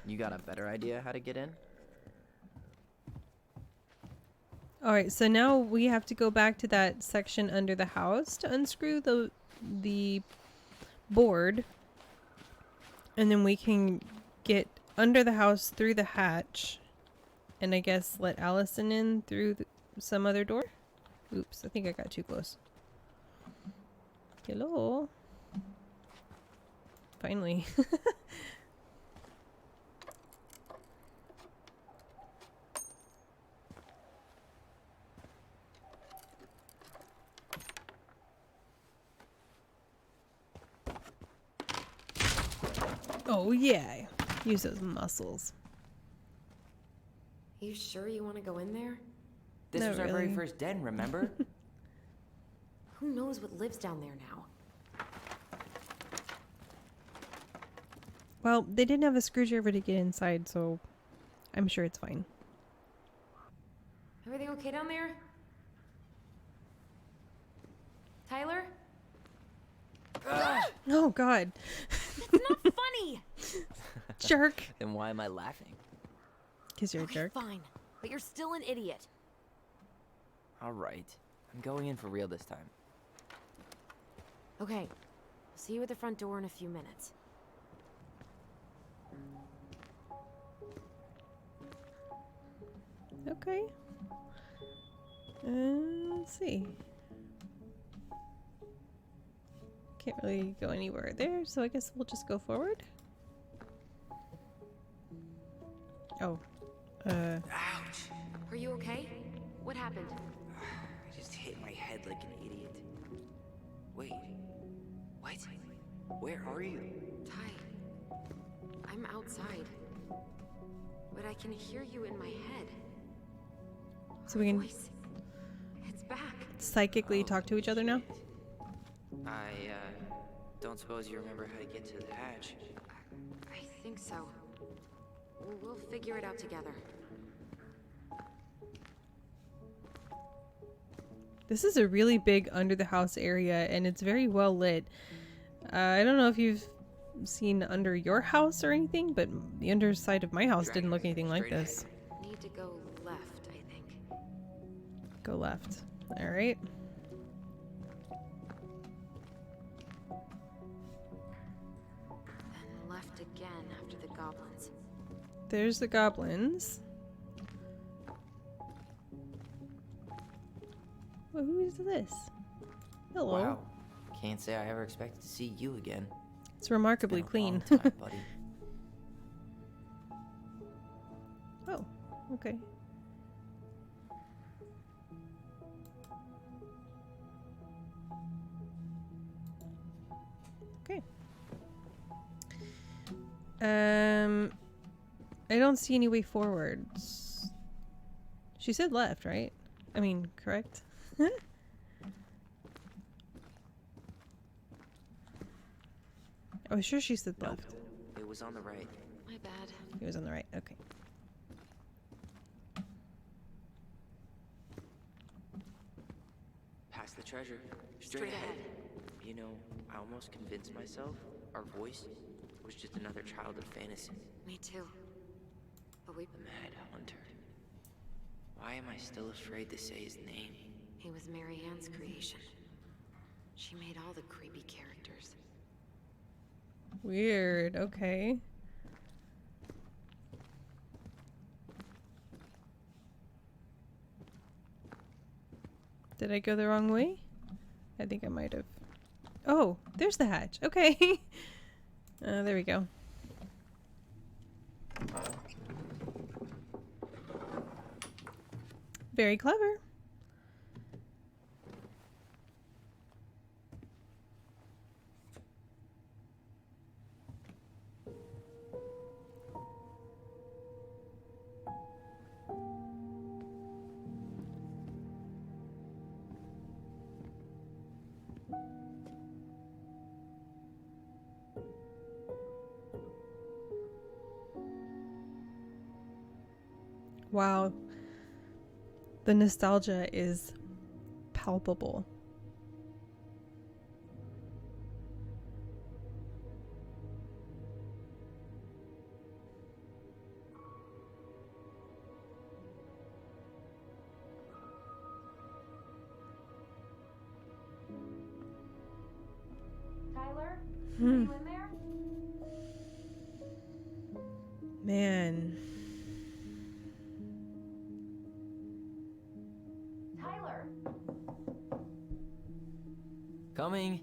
You got a better idea how to get in? Alright, so now we have to go back to that section under the house to unscrew the board. And then we can get under the house through the hatch. And I guess let Alyson in through some other door. Oops, I think I got too close. Hello. Finally. Oh yeah. Use those muscles. You sure you want to go in there? This Not was our very really. first den, remember? Who knows what lives down there now? Well, they didn't have a screwdriver to get inside, so I'm sure it's fine. Everything okay down there? Tyler? Oh god. It's not funny! Jerk. Then why am I laughing? Because you're a Okay, jerk. fine. But you're still an idiot. Alright. I'm going in for real this time. Okay. See you at the front door in a few minutes. Okay. Let's see. Can't really go anywhere there, so I guess we'll just go forward. Oh. Ouch! Are you okay? What happened? I just hit my head like an idiot. Wait. What? Where are you? Ty. I'm outside. But I can hear you in my head. So we can Voice. It's back. psychically talk to each other now? I, don't suppose you remember how to get to the hatch. I think so. We'll figure it out together. This is a really big under the house area and it's very well lit. I don't know if you've seen under your house or anything, but the underside of my house didn't look anything like Straight this. Need to go left, I think. Go left. Alright. Then left again after the goblins. There's the goblins. Well, who is this? Hello. Wow. Can't say I ever expected to see you again. It's remarkably Been a clean. long time, buddy. Oh, okay. Okay. I don't see any way forwards. She said left, right? I mean, correct? I was sure she said Nope. left. It was on the right. My bad. He was on the right. Okay. Past the treasure. Straight ahead. You know, I almost convinced myself our voice was just another childhood fantasy. Me too. But we... The Mad Hunter. Why am I still afraid to say his name? He was Mary Ann's creation. She made all the creepy characters. Weird. Okay. Did I go the wrong way? I think I might have. Oh, there's the hatch. Okay. There we go. Very clever. Wow. The nostalgia is palpable. Tyler? Are you in there? Man. Tyler! Coming.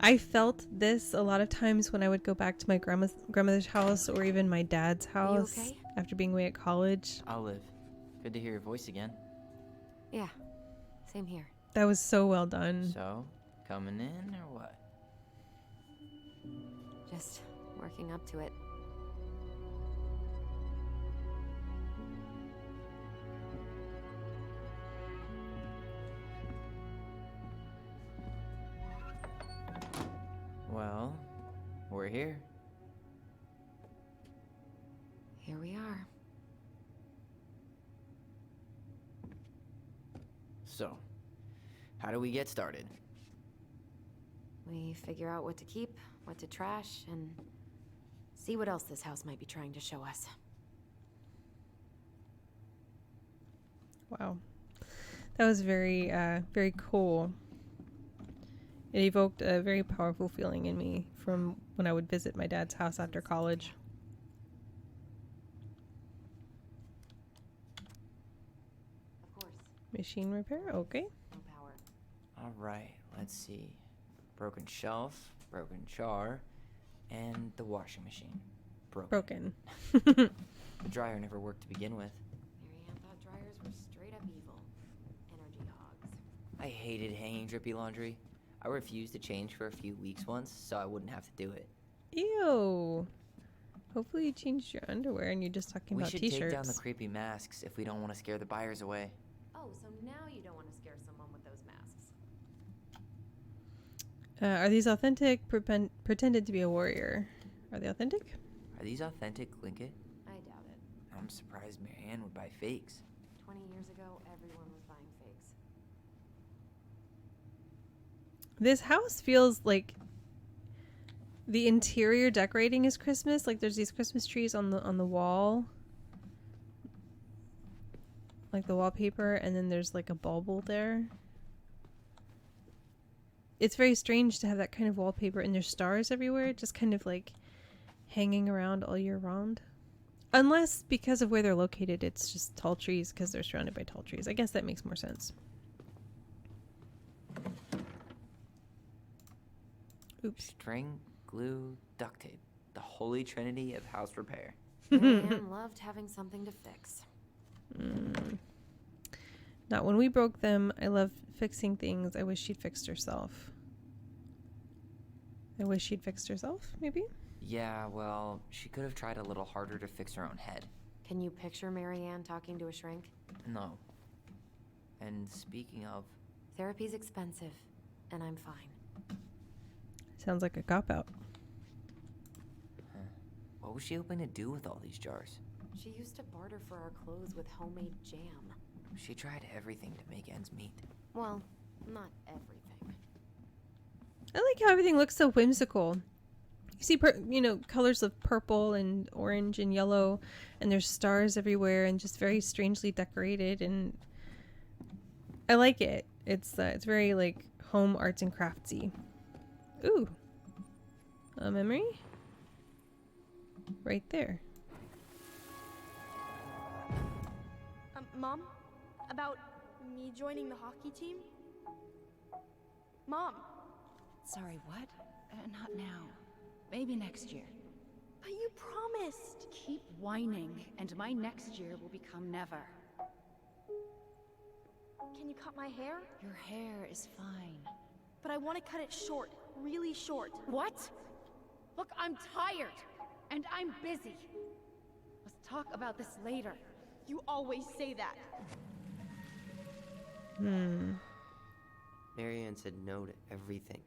I felt this a lot of times when I would go back to my grandmother's house or even my dad's house okay? after being away at college. I'll live. Good to hear your voice again. Yeah. Same here. That was so well done. So, coming in or what? Just working up to it. Well, we're here. Here we are. So, how do we get started? We figure out what to keep, what to trash, and see what else this house might be trying to show us. Wow. That was very, very cool. It evoked a very powerful feeling in me from when I would visit my dad's house after college. Of course, Machine repair? Okay. no power. All right, let's see. Broken shelf, broken jar, and the washing machine. Broken. The dryer never worked to begin with. Mary Ann thought dryers were straight up evil. Energy hogs. I hated hanging drippy laundry. I refused to change for a few weeks once, so I wouldn't have to do it. Ew. Hopefully you changed your underwear and you're just talking We about should t-shirts. take down the creepy masks if we don't want to scare the buyers away. Oh, so now you don't want to scare someone with those masks. Are these authentic? Pretended to be a warrior. Are they authentic? Are these authentic, Linkit? I doubt it. I'm surprised Marianne would buy fakes. 20 years ago, everyone was buying fakes. This house feels like the interior decorating is Christmas. Like there's these Christmas trees on the wall, like the wallpaper, and then there's like a bauble there. It's very strange to have that kind of wallpaper, and there's stars everywhere, just kind of like hanging around all year round. Unless because of where they're located, it's just tall trees because they're surrounded by tall trees. I guess that makes more sense. Oops. String, glue, duct tape. The holy trinity of house repair. Mary Ann loved having something to fix. Not when we broke them. I love fixing things. I wish she'd fixed herself. I wish she'd fixed herself, maybe? Yeah, well, she could have tried a little harder to fix her own head. Can you picture Marianne talking to a shrink? No. And speaking of, Therapy's expensive, and I'm fine. Sounds like a cop-out. what was she hoping to do with all these jars? She used to barter for our clothes with homemade jam. She tried everything to make ends meet. Well, not everything. I like how everything looks so whimsical. You see, colors of purple and orange and yellow, and there's stars everywhere, and just very strangely decorated. And I like it. It's very like home arts and craftsy. Ooh, a memory right there. Mom? About me joining the hockey team? Mom! Sorry, what? Not now. Maybe next year. But you promised! Keep whining, and my next year will become never. Can you cut my hair? Your hair is fine. But I want to cut it short. Really short. What? Look, I'm tired, and I'm busy. Let's talk about this later. You always say that. Marianne said no to everything.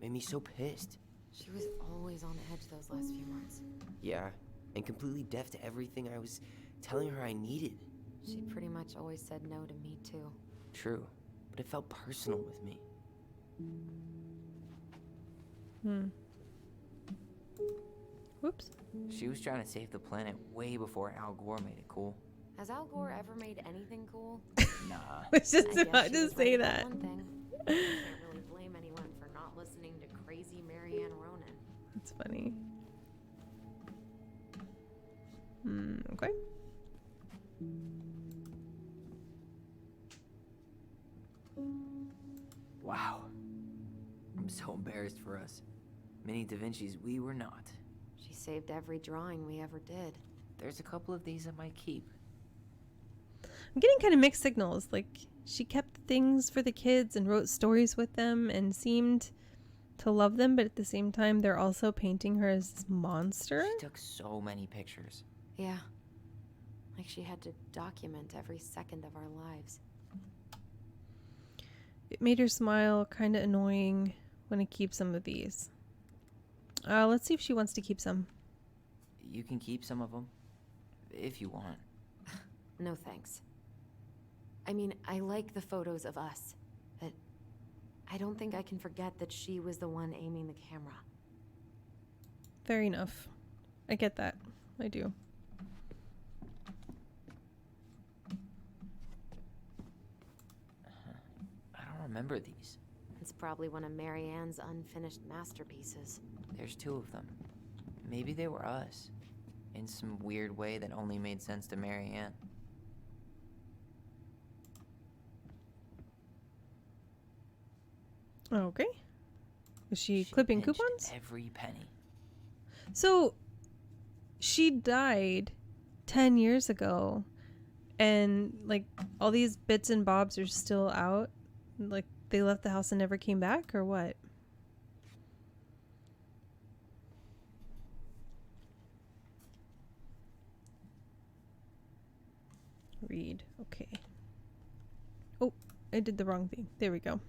Made me so pissed. She was always on edge those last few months. Yeah, and completely deaf to everything I was telling her I needed. She pretty much always said no to me, too. True, but it felt personal with me. Whoops. She was trying to save the planet way before Al Gore made it cool. Has Al Gore ever made anything cool? Nah. I was just I guess about she to was say right about that. one thing. Can't really blame anyone for not listening to crazy Marianne Ronan. That's funny. Okay. Wow. I'm so embarrassed for us. Mini Da Vinci's we were not. She saved every drawing we ever did. There's a couple of these I might keep. I'm getting kind of mixed signals. Like, she kept things for the kids and wrote stories with them and seemed to love them, but at the same time, they're also painting her as this monster. She took so many pictures. Yeah. Like she had to document every second of our lives. It made her smile, kind of annoying when I keep some of these. Let's see if she wants to keep some. You can keep some of them, if you want. No thanks. I mean, I like the photos of us, but I don't think I can forget that she was the one aiming the camera. Fair enough. I get that. I do. I don't remember these. It's probably one of Marianne's unfinished masterpieces. There's two of them. Maybe they were us. In some weird way that only made sense to Marianne. Okay. Is she She clipping pinched coupons? every penny. So, she died 10 years ago, and, like, all these bits and bobs are still out? Like, they left the house and never came back, or what? Read. Okay. Oh, I did the wrong thing. There we go.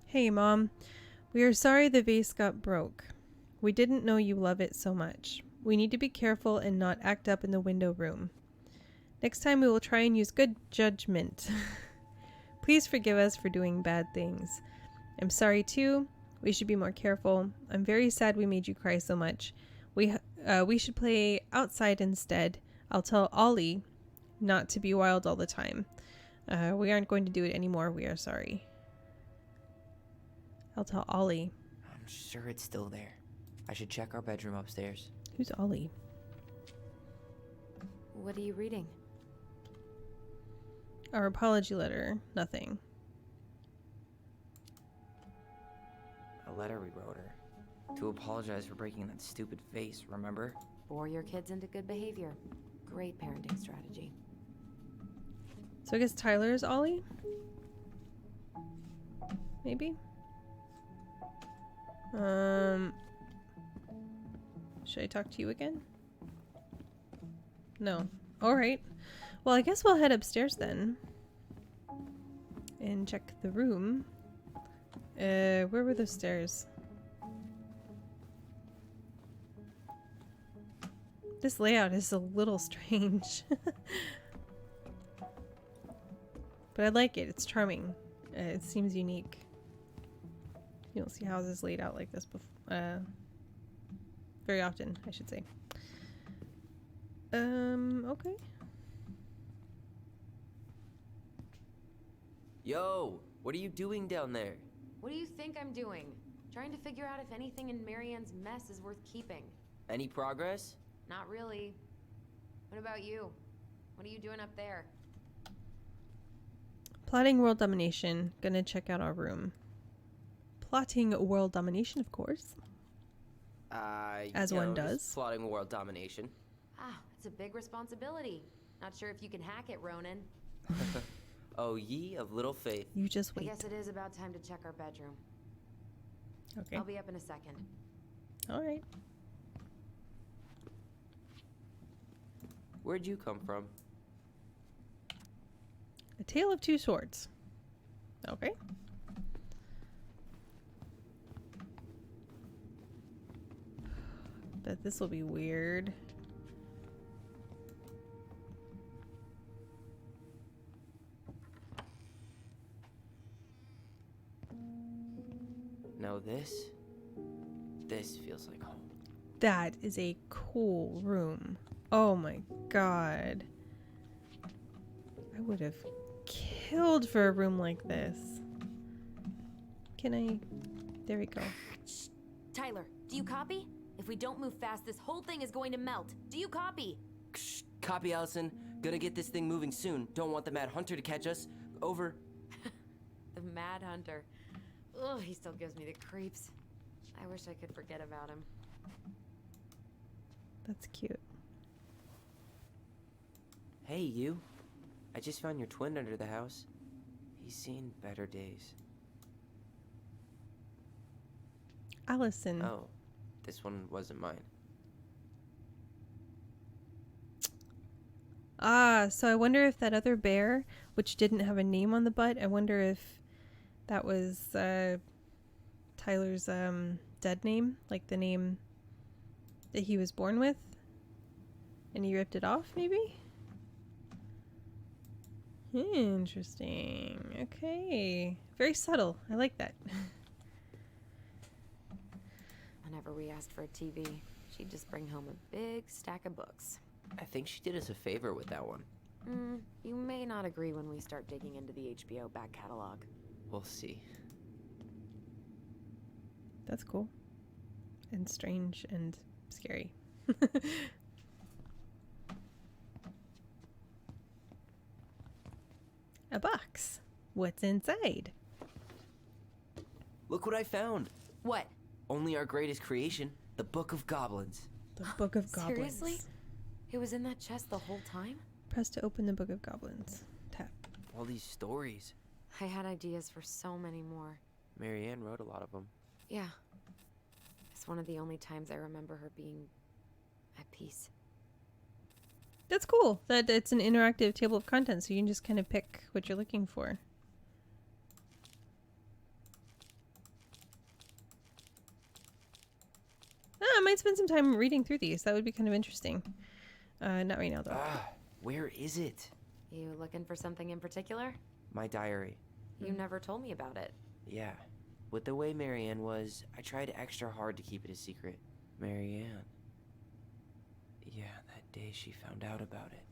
Hey, Mom. We are sorry the vase got broke. We didn't know you love it so much. We need to be careful and not act up in the window room. Next time we will try and use good judgment. Please forgive us for doing bad things. I'm sorry too. We should be more careful. I'm very sad we made you cry so much. We should play outside instead. I'll tell Ollie not to be wild all the time. We aren't going to do it anymore. We are sorry. I'll tell Ollie. I'm sure it's still there. I should check our bedroom upstairs. Who's Ollie? What are you reading? Our apology letter. Nothing. A letter we wrote her. To apologize for breaking that stupid vase, remember? Bore your kids into good behavior. Great parenting strategy. So I guess Tyler's Ollie? Maybe? Should I talk to you again? No. Alright. Well, I guess we'll head upstairs then. And check the room. Where were those stairs? This layout is a little strange. But I like it. It's charming. It seems unique. You don't see houses laid out like this very often, I should say. Okay. Yo, what are you doing down there? What do you think I'm doing? Trying to figure out if anything in Marianne's mess is worth keeping. Any progress? Not really. What about you? What are you doing up there? Plotting world domination. Gonna check out our room. Plotting world domination, of course. As one does. Plotting world domination. Ah, it's a big responsibility. Not sure if you can hack it, Ronan. Oh, ye of little faith. You just I wait. guess it is about time to check our bedroom. Okay. I'll be up in a second. Alright. Where'd you come from? A Tale of Two Swords. Okay. Bet this will be weird. No, this feels like home. That is a cool room. Oh my god. I would have killed for a room like this. Can I? There we go. Shh. Tyler, do you copy? If we don't move fast, this whole thing is going to melt. Do you copy? Shh, copy, Alyson. Gonna get this thing moving soon. Don't want the Mad Hunter to catch us. Over. The Mad Hunter. Ugh, he still gives me the creeps. I wish I could forget about him. That's cute. Hey, you. I just found your twin under the house. He's seen better days. Alyson. Oh, this one wasn't mine. Ah, so I wonder if that other bear, which didn't have a name on the butt, I wonder if that was Tyler's dead name, like the name that he was born with, and he ripped it off, maybe? Interesting. Okay. Very subtle. I like that. Whenever we asked for a TV, she'd just bring home a big stack of books. I think she did us a favor with that one. You may not agree when we start digging into the HBO back catalog. We'll see. That's cool. And strange and scary. A box. What's inside? Look what I found. What? Only our greatest creation, the Book of Goblins. The Book of Goblins. Seriously? It was in that chest the whole time? Press to open the Book of Goblins. Tap. All these stories. I had ideas for so many more. Marianne wrote a lot of them. Yeah. It's one of the only times I remember her being at peace. That's cool. That it's an interactive table of contents, so you can just kind of pick what you're looking for. I might spend some time reading through these. That would be kind of interesting. Not right now, though. Where is it? You looking for something in particular? My diary. You never told me about it. Yeah. With the way Marianne was, I tried extra hard to keep it a secret. Marianne. Yeah, that day she found out about it.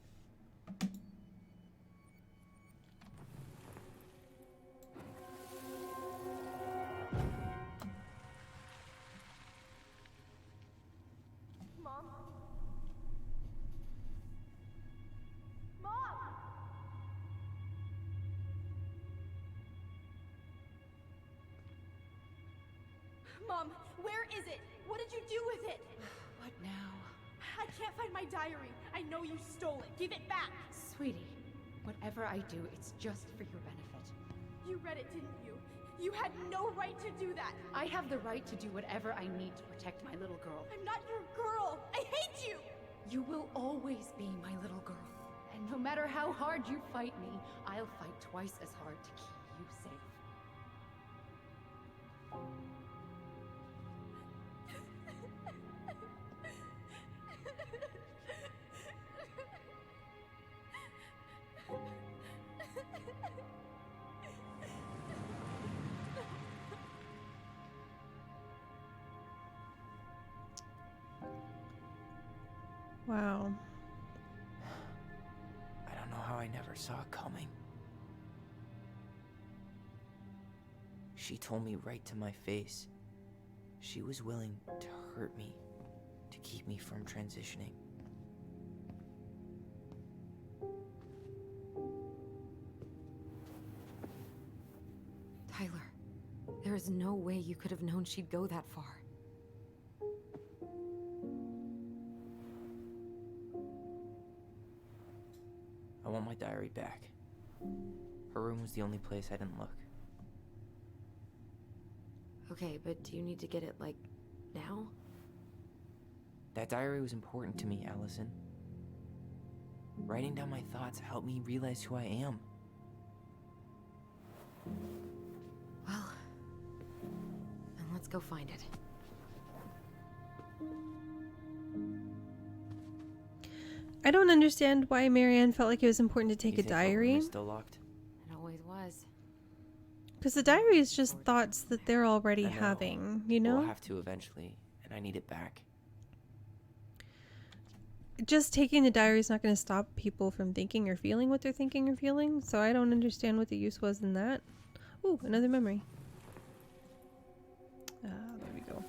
Mom? Mom! Mom, where is it? What did you do with it? What now? I can't find my diary. I know you stole it. Give it back. Sweetie, whatever I do, it's just for your benefit. You read it, didn't you? You had no right to do that. I have the right to do whatever I need to protect my little girl. I'm not your girl. I hate you. You will always be my little girl. And no matter how hard you fight me, I'll fight twice as hard to keep you safe. Wow. I don't know how I never saw it coming. She told me right to my face. She was willing to hurt me to keep me from transitioning. Tyler, there is no way you could have known she'd go that far. I want my diary back. Her room was the only place I didn't look. Okay, but do you need to get it, like, now? That diary was important to me, Alyson. Writing down my thoughts helped me realize who I am. Well, then let's go find it. I don't understand why Marianne felt like it was important to take You a think her room diary. is still locked? It always was. Because the diary is just thoughts that they're already I know. having, you know? We'll have to eventually, and I need it back. Just taking the diary is not going to stop people from thinking or feeling what they're thinking or feeling. So I don't understand what the use was in that. Ooh, another memory. There we go.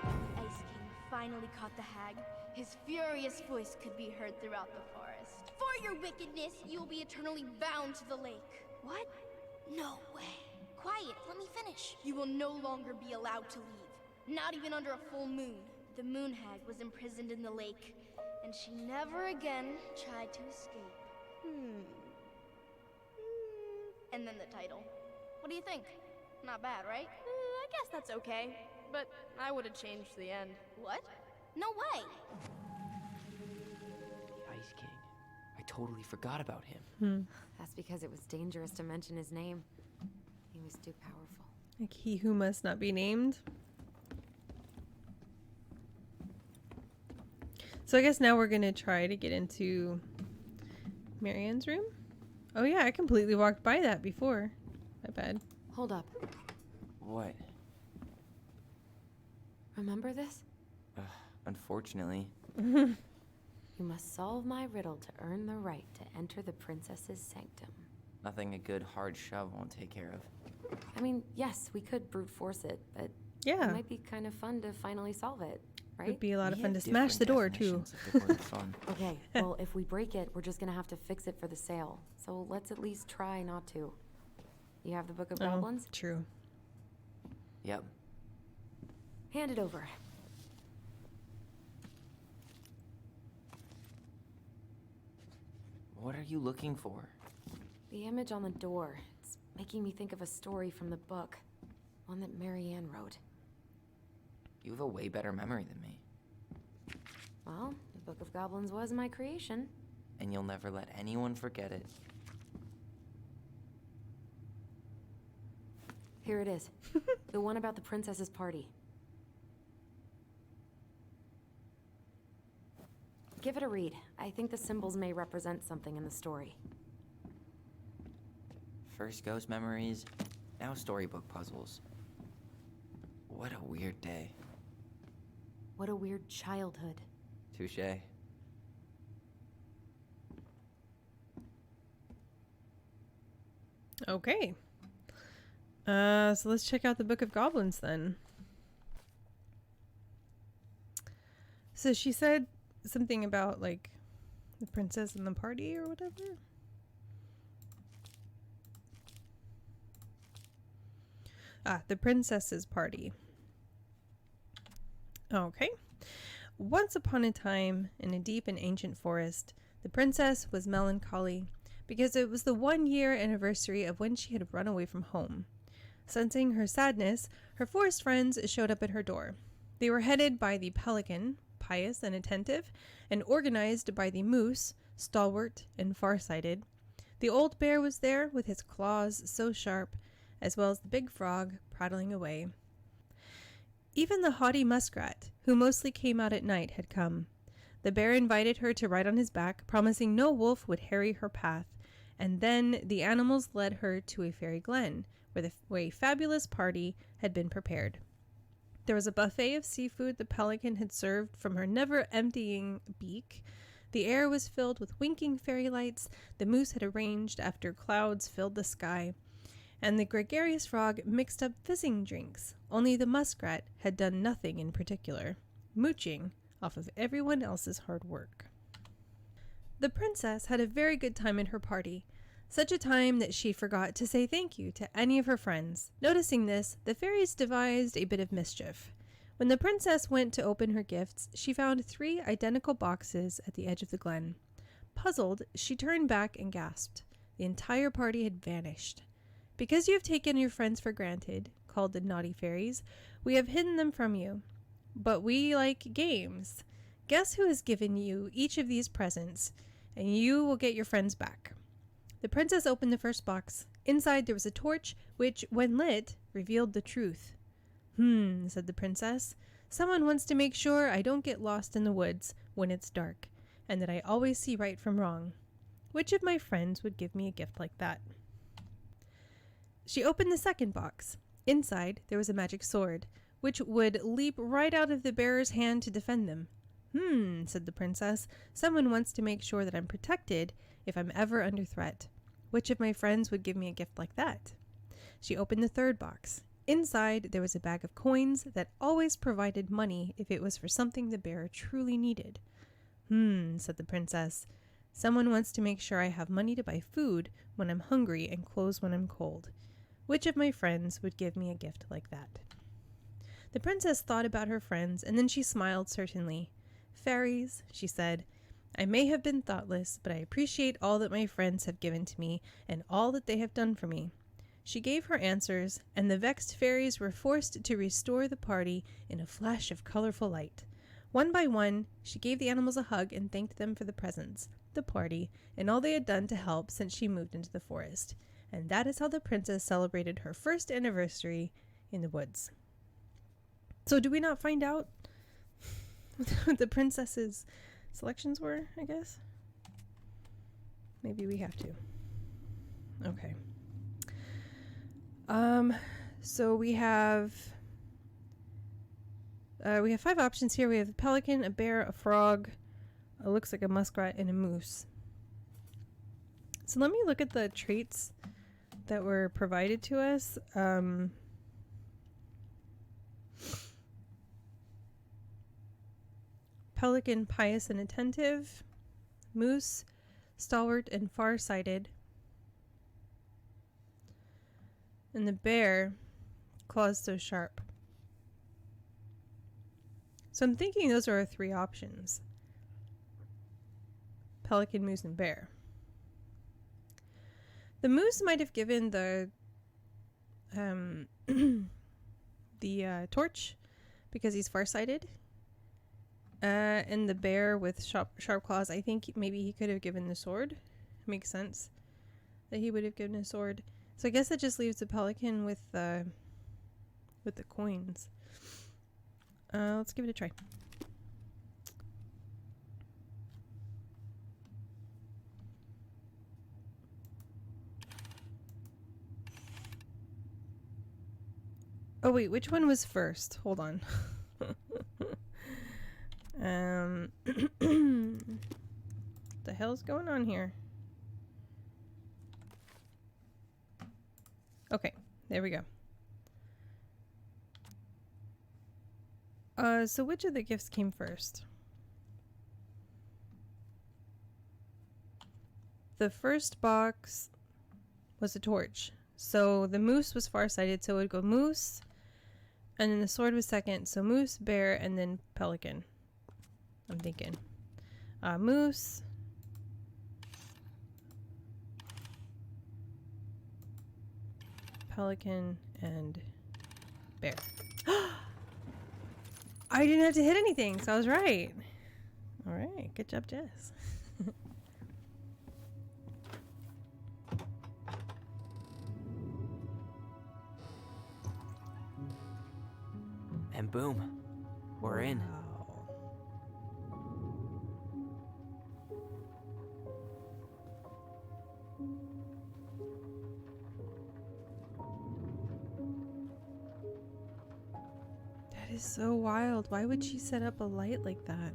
The Ice King finally caught the hag. His furious voice could be heard throughout the forest. For your wickedness, you will be eternally bound to the lake. What? No way. Quiet, let me finish. You will no longer be allowed to leave. Not even under a full moon. The moon hag was imprisoned in the lake, and she never again tried to escape. And then the title. What do you think? Not bad, right? I guess that's okay. But I would have changed the end. What? No way! The Ice King. I totally forgot about him. That's because it was dangerous to mention his name. He was too powerful. Like he who must not be named. So I guess now we're going to try to get into Marianne's room. Oh yeah, I completely walked by that before. My bad. Hold up. What? Remember this? Unfortunately. You must solve my riddle to earn the right to enter the princess's sanctum. Nothing a good hard shove won't take care of. I mean, yes, we could brute force it, but Yeah. it might be kind of fun to finally solve it, right? Would be a lot of We fun to have smash the door too. definitions of the word fun. Okay, well, if we break it, we're just gonna have to fix it for the sale. So let's at least try not to. You have the Book of Goblins? True. Yep. Hand it over. What are you looking for? The image on the door. It's making me think of a story from the book. One that Marianne wrote. You have a way better memory than me. Well, the Book of Goblins was my creation. And you'll never let anyone forget it. Here it is. The one about the princess's party. Give it a read. I think the symbols may represent something in the story. First ghost memories, now storybook puzzles. What a weird day. What a weird childhood. Touché. Okay. So let's check out the Book of Goblins then. So she said something about like the princess and the party or whatever. The princess's party. Okay. Once upon a time, in a deep and ancient forest, the princess was melancholy, because it was the 1-year anniversary of when she had run away from home. Sensing her sadness, her forest friends showed up at her door. They were headed by the pelican, pious and attentive, and organized by the moose, stalwart and farsighted. The old bear was there with his claws so sharp, as well as the big frog prattling away. Even the haughty muskrat, who mostly came out at night, had come. The bear invited her to ride on his back, promising no wolf would harry her path, and then the animals led her to a fairy glen, where a fabulous party had been prepared. There was a buffet of seafood the pelican had served from her never-emptying beak. The air was filled with winking fairy lights the moose had arranged after clouds filled the sky, and the gregarious frog mixed up fizzing drinks. Only the muskrat had done nothing in particular, mooching off of everyone else's hard work. The princess had a very good time in her party, such a time that she forgot to say thank you to any of her friends. Noticing this, the fairies devised a bit of mischief. When the princess went to open her gifts, she found 3 identical boxes at the edge of the glen. Puzzled, she turned back and gasped. The entire party had vanished. "Because you have taken your friends for granted," called the naughty fairies, "we have hidden them from you. But we like games. Guess who has given you each of these presents, and you will get your friends back." The princess opened the first box. Inside there was a torch, which, when lit, revealed the truth. Said the princess. "Someone wants to make sure I don't get lost in the woods when it's dark, and that I always see right from wrong. Which of my friends would give me a gift like that?" She opened the second box. Inside there was a magic sword, which would leap right out of the bearer's hand to defend them. Said the princess. "Someone wants to make sure that I'm protected if I'm ever under threat. Which of my friends would give me a gift like that?" She opened the third box. Inside there was a bag of coins that always provided money if it was for something the bearer truly needed. Said the princess. "Someone wants to make sure I have money to buy food when I'm hungry and clothes when I'm cold. Which of my friends would give me a gift like that?" The princess thought about her friends, and then she smiled certainly. "Fairies," she said, "I may have been thoughtless, but I appreciate all that my friends have given to me and all that they have done for me." She gave her answers, and the vexed fairies were forced to restore the party in a flash of colorful light. One by one, she gave the animals a hug and thanked them for the presents, the party, and all they had done to help since she moved into the forest. And that is how the princess celebrated her first anniversary in the woods. So do we not find out what the princess's selections were, I guess? Maybe we have to. Okay. So we have 5 options here. We have a pelican, a bear, a frog, it looks like a muskrat, and a moose. So let me look at the traits that were provided to us. Pelican, pious and attentive. Moose, stalwart and far-sighted. And the bear, claws so sharp. So I'm thinking those are our 3 options. Pelican, moose, and bear. The moose might have given the torch because he's farsighted. And the bear with sharp claws, I think maybe he could have given the sword. Makes sense that he would have given a sword. So I guess that just leaves the pelican with the coins. Let's give it a try. Oh wait, which one was first? Hold on. The hell's going on here? Okay, there we go. So which of the gifts came first? The first box was a torch. So the moose was farsighted, so it would go moose. And then the sword was second, so moose, bear, and then pelican. I'm thinking. Moose. pelican, and bear. I didn't have to hit anything, so I was right. All right, good job, Jess. And boom, we're in. Wow. That is so wild. Why would she set up a light like that?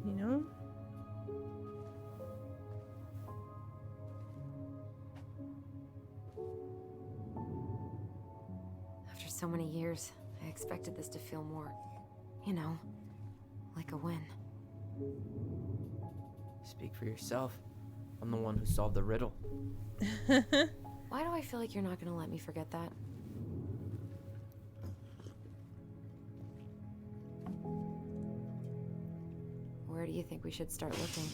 You know? After so many years, I expected this to feel more, you know, like a win. Speak for yourself. I'm the one who solved the riddle. Why do I feel like you're not gonna let me forget that? Where do you think we should start looking?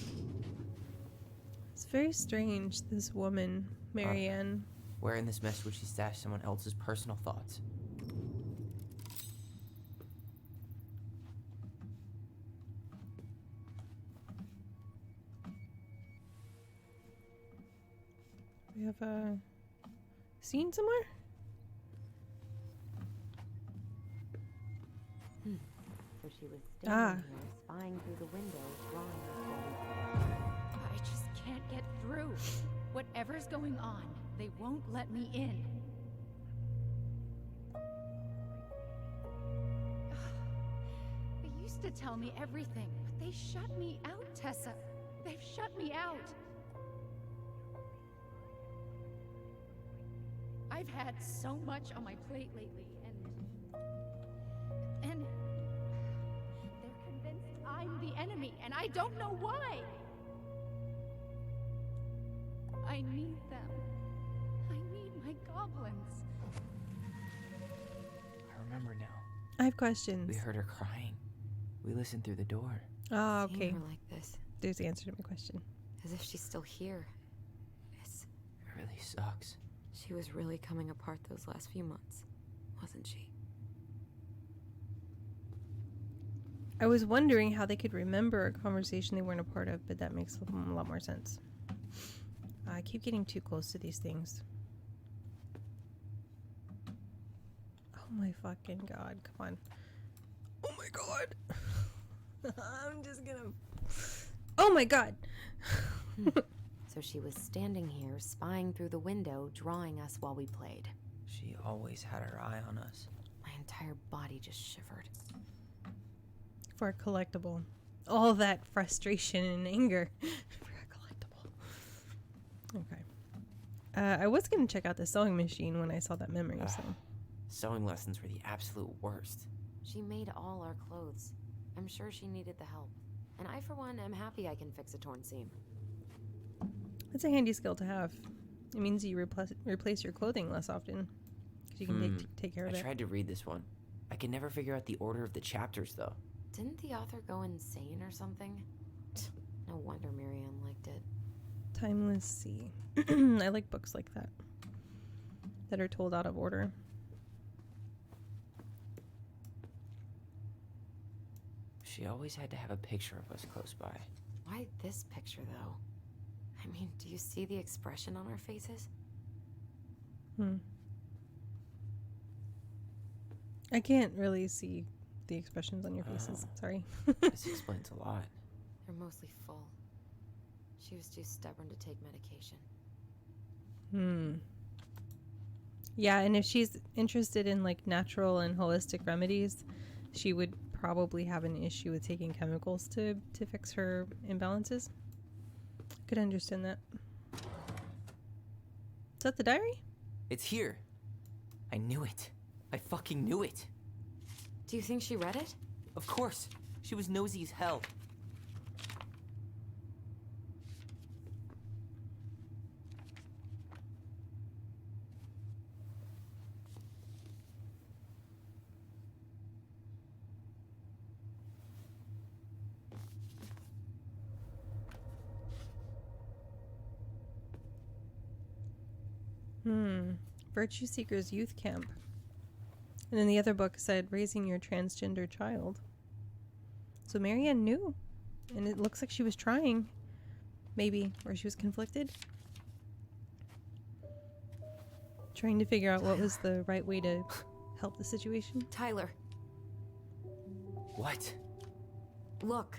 It's very strange, this woman, Marianne. Where in this mess would she stash someone else's personal thoughts? We have a scene somewhere? So she was Ah. standing here, spying through the window, drawing I just can't get through. Whatever's going on, they won't let me in. They used to tell me everything, but they shut me out, Tessa. They've shut me out. I've had so much on my plate lately, and they're convinced I'm the enemy, and I don't know why. I need them. I need my goblins. I remember now. I have questions. We heard her crying. We listened through the door. Oh, seeing okay. her like this, There's the answer to my question. as if she's still here. It's... It really sucks. She was really coming apart those last few months, wasn't she? I was wondering how they could remember a conversation they weren't a part of, but that makes a lot more sense. I keep getting too close to these things. Oh my fucking god, come on. Oh my god. I'm just gonna... Oh my god! So she was standing here, spying through the window, drawing us while we played. She always had her eye on us. My entire body just shivered. For a collectible. All that frustration and anger for a collectible. Okay. I was gonna check out the sewing machine when I saw that memory, so... Sewing lessons were the absolute worst. She made all our clothes. I'm sure she needed the help. And I, for one, am happy I can fix a torn seam. It's a handy skill to have. It means you replace your clothing less often. Because you can take care of I it. tried to read this one. I can never figure out the order of the chapters, though. Didn't the author go insane or something? No wonder Marianne liked it. Timeless Sea. I like books like that. That are told out of order. She always had to have a picture of us close by. Why this picture, though? I mean, do you see the expression on our faces? I can't really see the expressions on your faces. Sorry. This explains a lot. They're mostly full. She was too stubborn to take medication. Yeah, and if she's interested in like natural and holistic remedies, she would probably have an issue with taking chemicals to fix her imbalances. Could understand that. Is that the diary? It's here. I knew it. I fucking knew it. Do you think she read it? Of course. She was nosy as hell. Virtue Seekers Youth Camp. And then the other book said raising your transgender child. So Marianne knew. And it looks like she was trying. Maybe. Or she was conflicted. Trying to figure out what was the right way to help the situation. Tyler, What? look.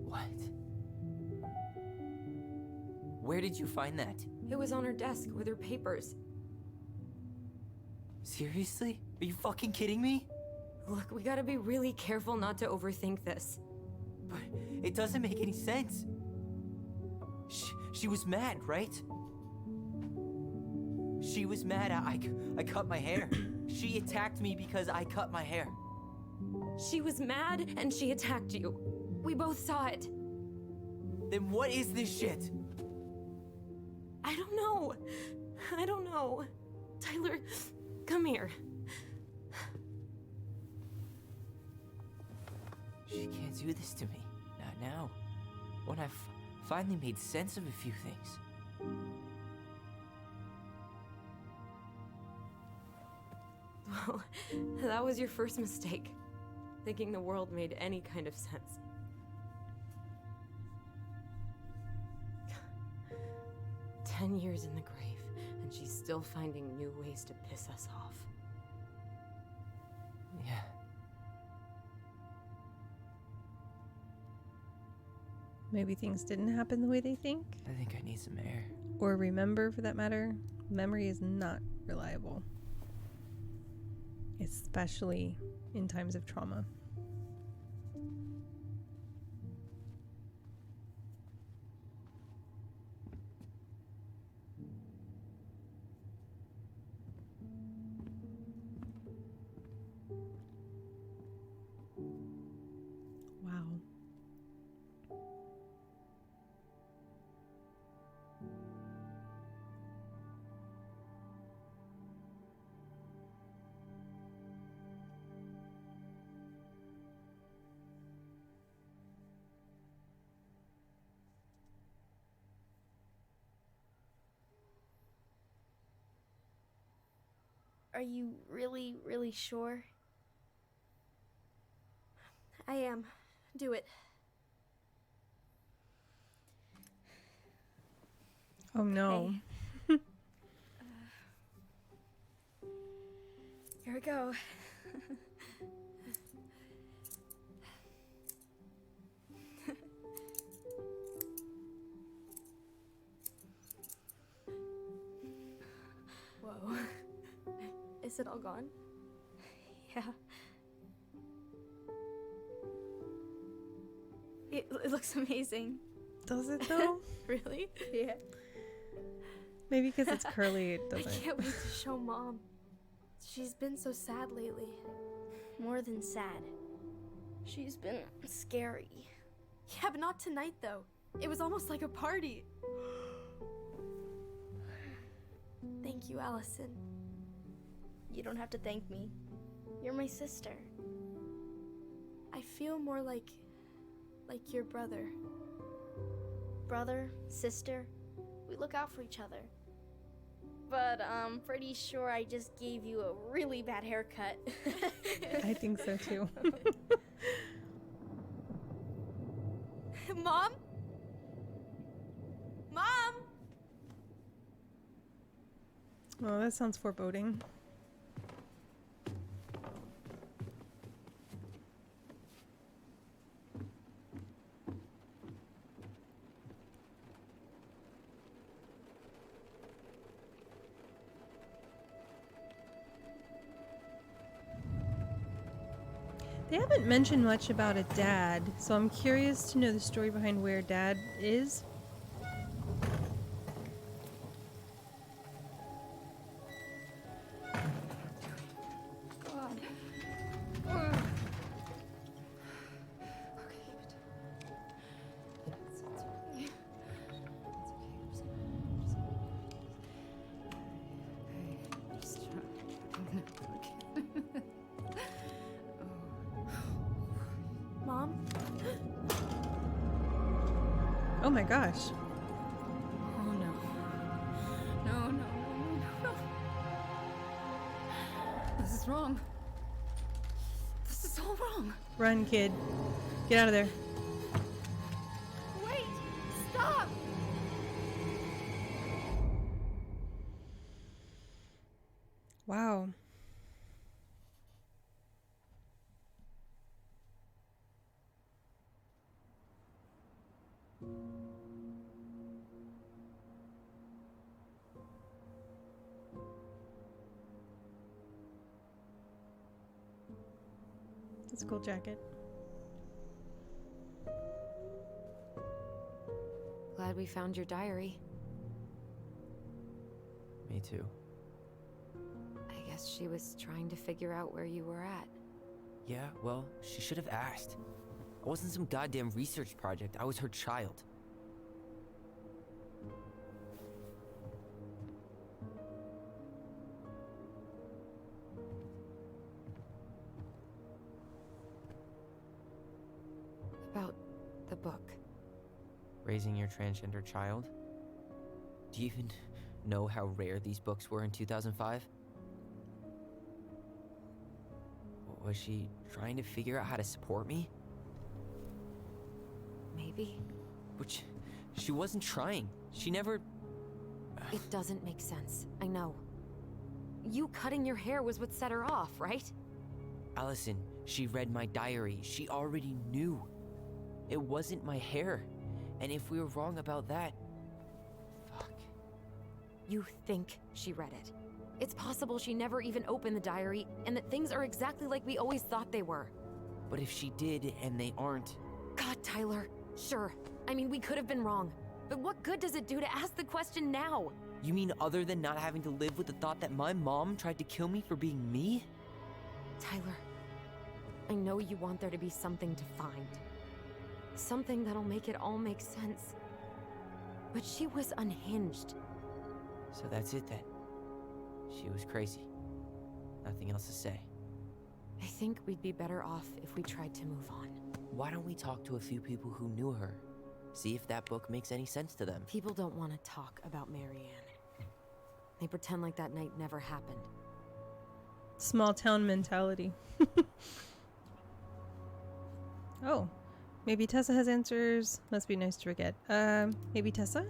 What? Where did you find that? It was on her desk with her papers. Seriously? Are you fucking kidding me? Look, we gotta be really careful not to overthink this. But it doesn't make any sense. She was mad, right? She was mad I cut my hair. She attacked me because I cut my hair. She was mad and she attacked you. We both saw it. Then what is this shit? I don't know. I don't know. Tyler, come here. She can't do this to me. Not now. When I've finally made sense of a few things. Well, that was your first mistake. Thinking the world made any kind of sense. 10 years in the grave, and she's still finding new ways to piss us off. Yeah. Maybe things didn't happen the way they think. I think I need some air. Or remember, for that matter. Memory is not reliable. Especially in times of trauma. Wow. Are you really, really sure? I am. Do it. Oh no. Okay. Here we go. Whoa. Is it all gone? Yeah. It looks amazing. Does it though? Really? Yeah. Maybe because it's curly, it I doesn't. can't wait to show Mom. She's been so sad lately. More than sad. She's been scary. Yeah, but not tonight though. It was almost like a party. Thank you, Alyson. You don't have to thank me. You're my sister. I feel more like your brother. Brother, sister, we look out for each other. But I'm pretty sure I just gave you a really bad haircut. I think so too. Mom? Mom? Oh, that sounds foreboding. They haven't mentioned much about a dad, so I'm curious to know the story behind where Dad is. God. Okay, Oh my gosh. Oh no. No, no, no, no, no. This is wrong. This is all wrong. Run, kid. Get out of there. Wait! Stop! Wow. That's a cool jacket. Glad we found your diary. Me too. I guess she was trying to figure out where you were at. Yeah, well, she should have asked. I wasn't some goddamn research project. I was her child. About the book. Raising your transgender child? Do you even know how rare these books were in 2005? Was she trying to figure out how to support me? Maybe. Which, she wasn't trying. She never... It doesn't make sense. I know. You cutting your hair was what set her off, right? Alyson, she read my diary. She already knew. It wasn't my hair. And if we were wrong about that... Fuck. You think she read it. It's possible she never even opened the diary, and that things are exactly like we always thought they were. But if she did, and they aren't... God, Tyler. Sure. I mean, we could have been wrong. But what good does it do to ask the question now? You mean other than not having to live with the thought that my mom tried to kill me for being me? Tyler, I know you want there to be something to find. Something that'll make it all make sense. But she was unhinged. So that's it then. She was crazy. Nothing else to say. I think we'd be better off if we tried to move on. Why don't we talk to a few people who knew her? See if that book makes any sense to them. People don't want to talk about Marianne. They pretend like that night never happened. Small town mentality. Oh, maybe Tessa has answers. Must be nice to forget. Maybe Tessa?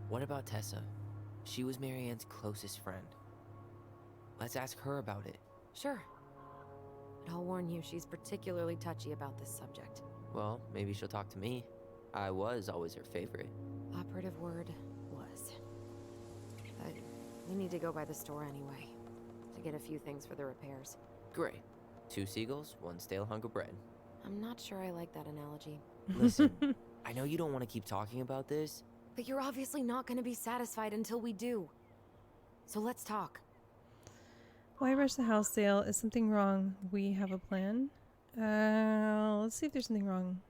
What about Tessa? She was Marianne's closest friend. Let's ask her about it. Sure. But I'll warn you, she's particularly touchy about this subject. Well, maybe she'll talk to me. I was always her favorite. Operative word was. But we need to go by the store anyway, to get a few things for the repairs. Great. 2 seagulls, 1 stale hunk of bread. I'm not sure I like that analogy. Listen, I know you don't want to keep talking about this. But you're obviously not going to be satisfied until we do. So let's talk. Why rush the house sale? Is something wrong? We have a plan. Let's see if there's something wrong.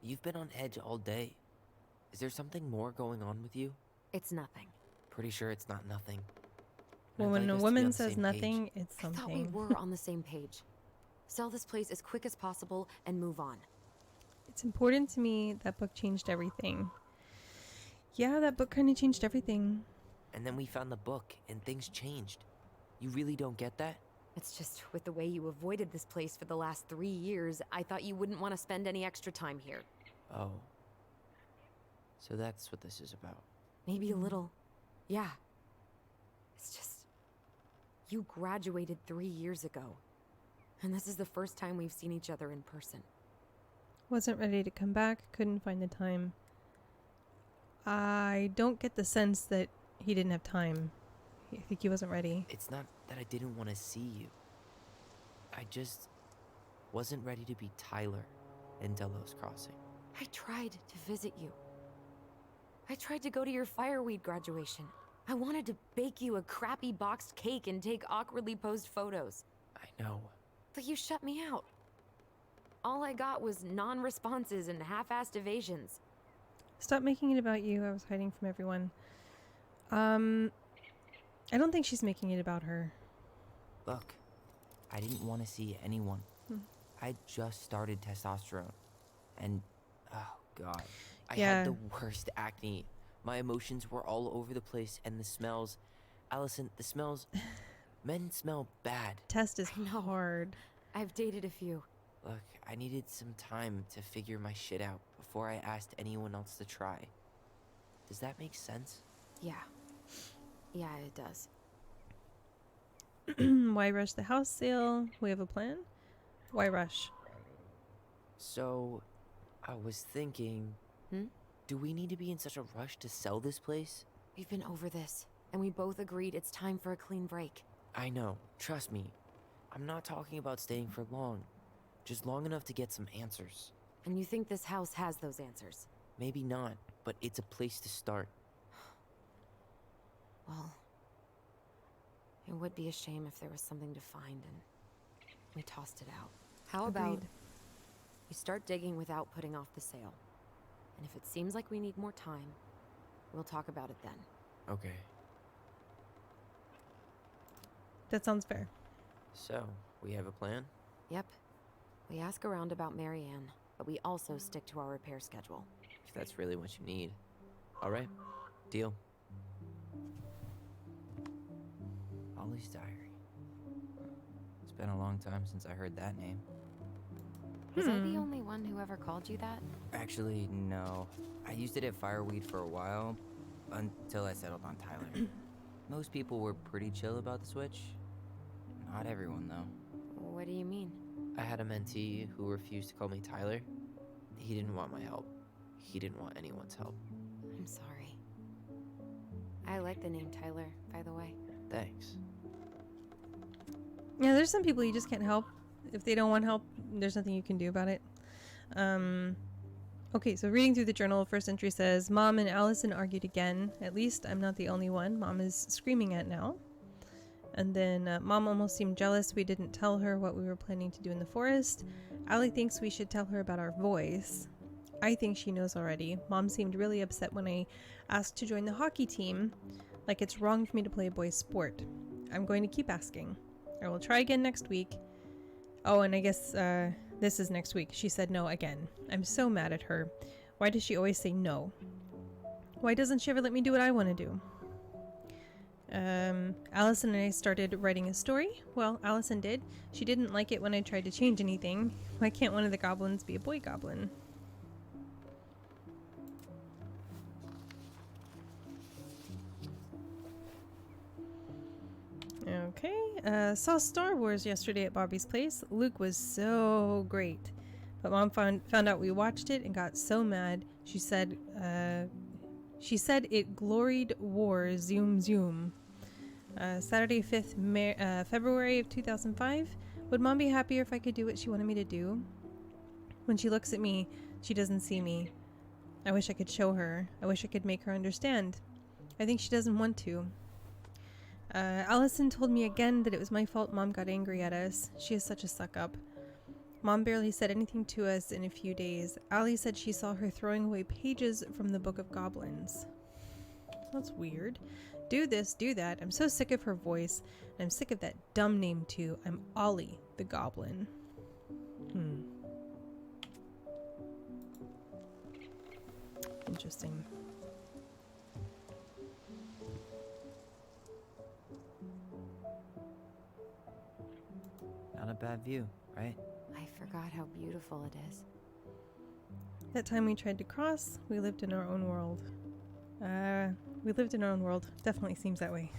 You've been on edge all day. Is there something more going on with you? It's nothing. Pretty sure it's not nothing. Well, I'd when like a us to be woman on the says same nothing, page. it's I thought we something. were on the same page. Sell this place as quick as possible and move on. It's important to me that book changed everything. Yeah, that book kind of changed everything. And then we found the book, and things changed. You really don't get that? It's just with the way you avoided this place for the last 3 years, I thought you wouldn't want to spend any extra time here. Oh. So that's what this is about. Maybe a little. Yeah. It's just... You graduated 3 years ago. And this is the first time we've seen each other in person. Wasn't ready to come back, couldn't find the time. I don't get the sense that he didn't have time. I think he wasn't ready. It's not that I didn't want to see you. I just wasn't ready to be Tyler in Delos Crossing. I tried to visit you. I tried to go to your fireweed graduation. I wanted to bake you a crappy boxed cake and take awkwardly posed photos. I know. But you shut me out. All I got was non-responses and half-assed evasions. Stop making it about you. I was hiding from everyone. I don't think she's making it about her. Look, I didn't want to see anyone. I just started testosterone. And, oh God. I Yeah. had the worst acne. My emotions were all over the place, and the smells. Allison, the smells. Men smell bad. Test is I know. hard. I've dated a few. Look, I needed some time to figure my shit out before I asked anyone else to try. Does that make sense? Yeah. Yeah, it does. Why rush the house sale? We have a plan? Why rush? So, I was thinking, do we need to be in such a rush to sell this place? We've been over this, and we both agreed it's time for a clean break. I know, trust me. I'm not talking about staying for long. Just long enough to get some answers. And you think this house has those answers? Maybe not, but it's a place to start. Well, it would be a shame if there was something to find and we tossed it out. How about Agreed. we start digging without putting off the sale? And if it seems like we need more time, we'll talk about it then. Okay. That sounds fair. So, we have a plan? Yep. We ask around about Marianne, but we also stick to our repair schedule. If that's really what you need. Alright, deal. Ollie's Diary. It's been a long time since I heard that name. Was I the only one who ever called you that? Actually, no. I used it at Fireweed for a while, until I settled on Tyler. Most people were pretty chill about the switch. Not everyone, though. What do you mean? I had a mentee who refused to call me Tyler. He didn't want my help. He didn't want anyone's help. I'm sorry. I like the name Tyler, by the way. Thanks. Yeah, there's some people you just can't help. If they don't want help, there's nothing you can do about it. Okay, so reading through the journal, first entry says, Mom and Alyson argued again. At least I'm not the only one. Mom is screaming at now. And then Mom almost seemed jealous we didn't tell her what we were planning to do in the forest. Allie thinks we should tell her about our voice. I think she knows already. Mom seemed really upset when I asked to join the hockey team, like it's wrong for me to play a boys' sport. I'm going to keep asking. I will try again next week. Oh, and I guess this is next week. She said no again. I'm so mad at her. Why does she always say no? Why doesn't she ever let me do what I want to do? Alyson and I started writing a story. Well, Alyson did. She didn't like it when I tried to change anything. Why can't one of the goblins be a boy goblin? Okay, saw Star Wars yesterday at Bobby's place. Luke was so great. But Mom found out we watched it and got so mad. She said it gloried war, zoom zoom. Saturday, 5th February of 2005. Would Mom be happier if I could do what she wanted me to do? When she looks at me, she doesn't see me. I wish I could show her. I wish I could make her understand. I think she doesn't want to. Alyson told me again that it was my fault Mom got angry at us. She is such a suck-up. Mom barely said anything to us in a few days. Allie said she saw her throwing away pages from the Book of Goblins. That's weird. Do this, do that. I'm so sick of her voice. And I'm sick of that dumb name too. I'm Ollie the Goblin. Interesting. Not a bad view, right? I forgot how beautiful it is. That time we tried to cross, we lived in our own world. We lived in our own world. Definitely seems that way.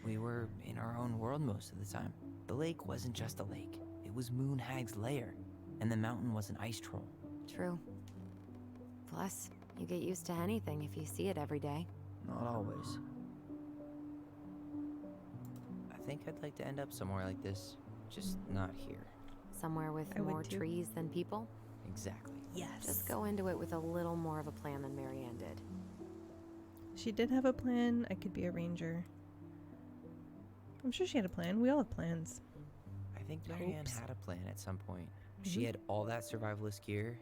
We were in our own world most of the time. The lake wasn't just a lake. It was Moon Hag's lair. And the mountain was an ice troll. True. Plus, you get used to anything if you see it every day. Not always. I think I'd like to end up somewhere like this. Just not here. Somewhere with I would more too. trees than people? Exactly. Yes. Just go into it with a little more of a plan than Marianne did. She did have a plan. I could be a ranger. I'm sure she had a plan. We all have plans. I think Marianne Hopes. had a plan at some point. She had all that survivalist gear,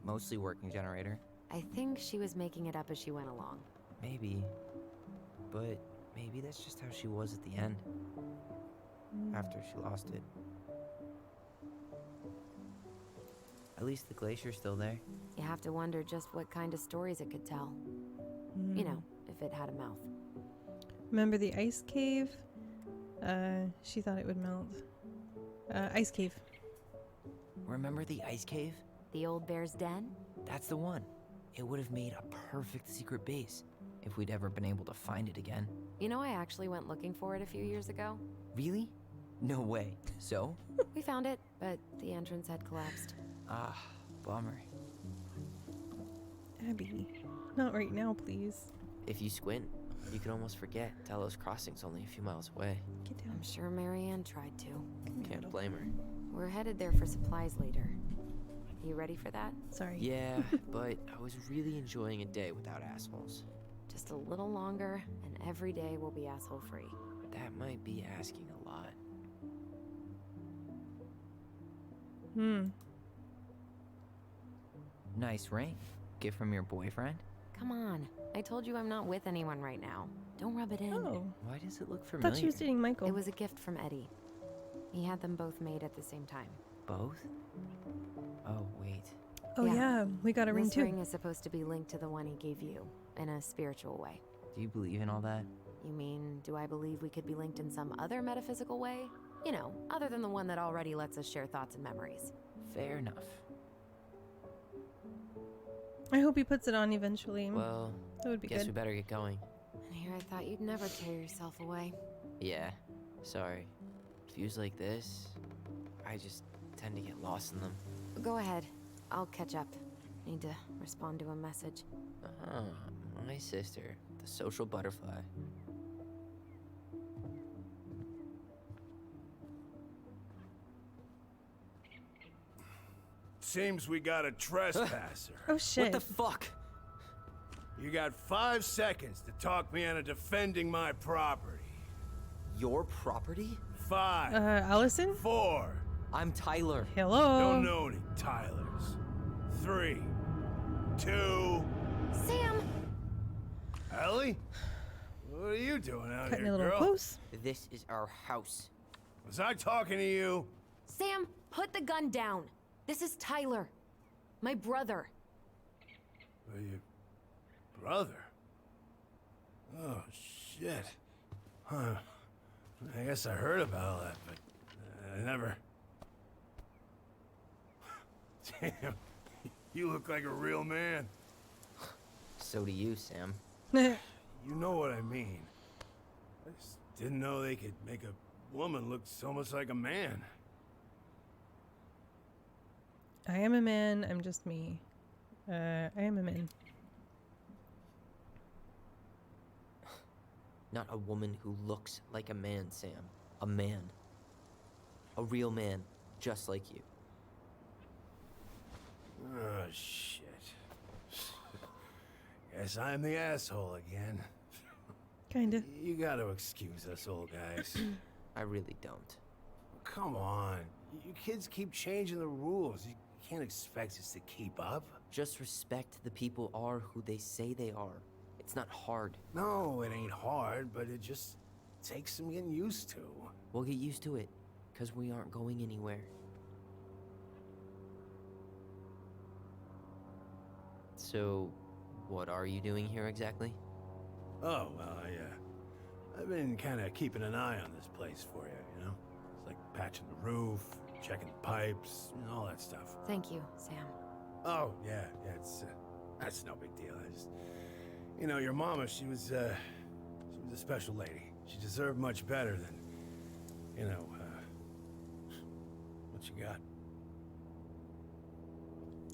mostly working generator. I think she was making it up as she went along. Maybe. But maybe that's just how she was at the end. After she lost it. At least the glacier's still there. You have to wonder just what kind of stories it could tell. You know, if it had a mouth. Remember the ice cave? She thought it would melt. Ice cave. Remember the ice cave? The old bear's den? That's the one. It would have made a perfect secret base if we'd ever been able to find it again. You know, I actually went looking for it a few years ago. Really? No way. So? We found it, but the entrance had collapsed. Ah, bummer. Abby. Not right now, please. If you squint, you can almost forget Delos Crossing's only a few miles away. Get down. I'm sure Marianne tried to. Can't blame her. We're headed there for supplies later. You ready for that? Sorry. Yeah, but I was really enjoying a day without assholes. Just a little longer, and every day will be asshole-free. That might be asking a lot. Nice ring. Gift from your boyfriend? Come on. I told you I'm not with anyone right now. Don't rub it in. Oh. Why does it look I familiar? thought she was dating Michael. It was a gift from Eddie. He had them both made at the same time. Both? Oh, wait. Oh yeah, we got a ring This too. ring is supposed to be linked to the one he gave you, in a spiritual way. Do you believe in all that? You mean, do I believe we could be linked in some other metaphysical way? You know, other than the one that already lets us share thoughts and memories. Fair enough. I hope he puts it on eventually. Well, that would be guess we good. better get going. And here I thought you'd never tear yourself away. Yeah, sorry. Views like this, I just tend to get lost in them. Go ahead. I'll catch up. Need to respond to a message. My sister, the social butterfly. Seems we got a trespasser. Oh shit. What the fuck? You got 5 seconds to talk me into defending my property. Your property? 5, Alyson? 4. I'm Tyler. Hello. Don't know any Tylers. 3, 2. Sam! Ellie? What are you doing out Cutting here, a little girl? close. This is our house. Was I talking to you? Sam, put the gun down. This is Tyler. My brother. Are you brother? Oh, shit. Huh. I guess I heard about all that, but I never... Damn. You look like a real man. So do you, Sam. You know what I mean. I just didn't know they could make a woman look so much like a man. I am a man. I'm just me. I am a man. Not a woman who looks like a man, Sam. A man. A real man, just like you. Oh, shit. Guess I'm the asshole again. Kinda. You gotta excuse us old guys. I really don't. Come on. You kids keep changing the rules. You can't expect us to keep up. Just respect the people are who they say they are. It's not hard. No, it ain't hard, but it just takes some getting used to. We'll get used to it, because we aren't going anywhere. So, what are you doing here exactly? Oh, well, I've been kind of keeping an eye on this place for you, you know? It's like patching the roof, checking the pipes, and all that stuff. Thank you, Sam. Oh, yeah, that's no big deal. I just, you know, your mama, she was a special lady. She deserved much better than, you know, what you got.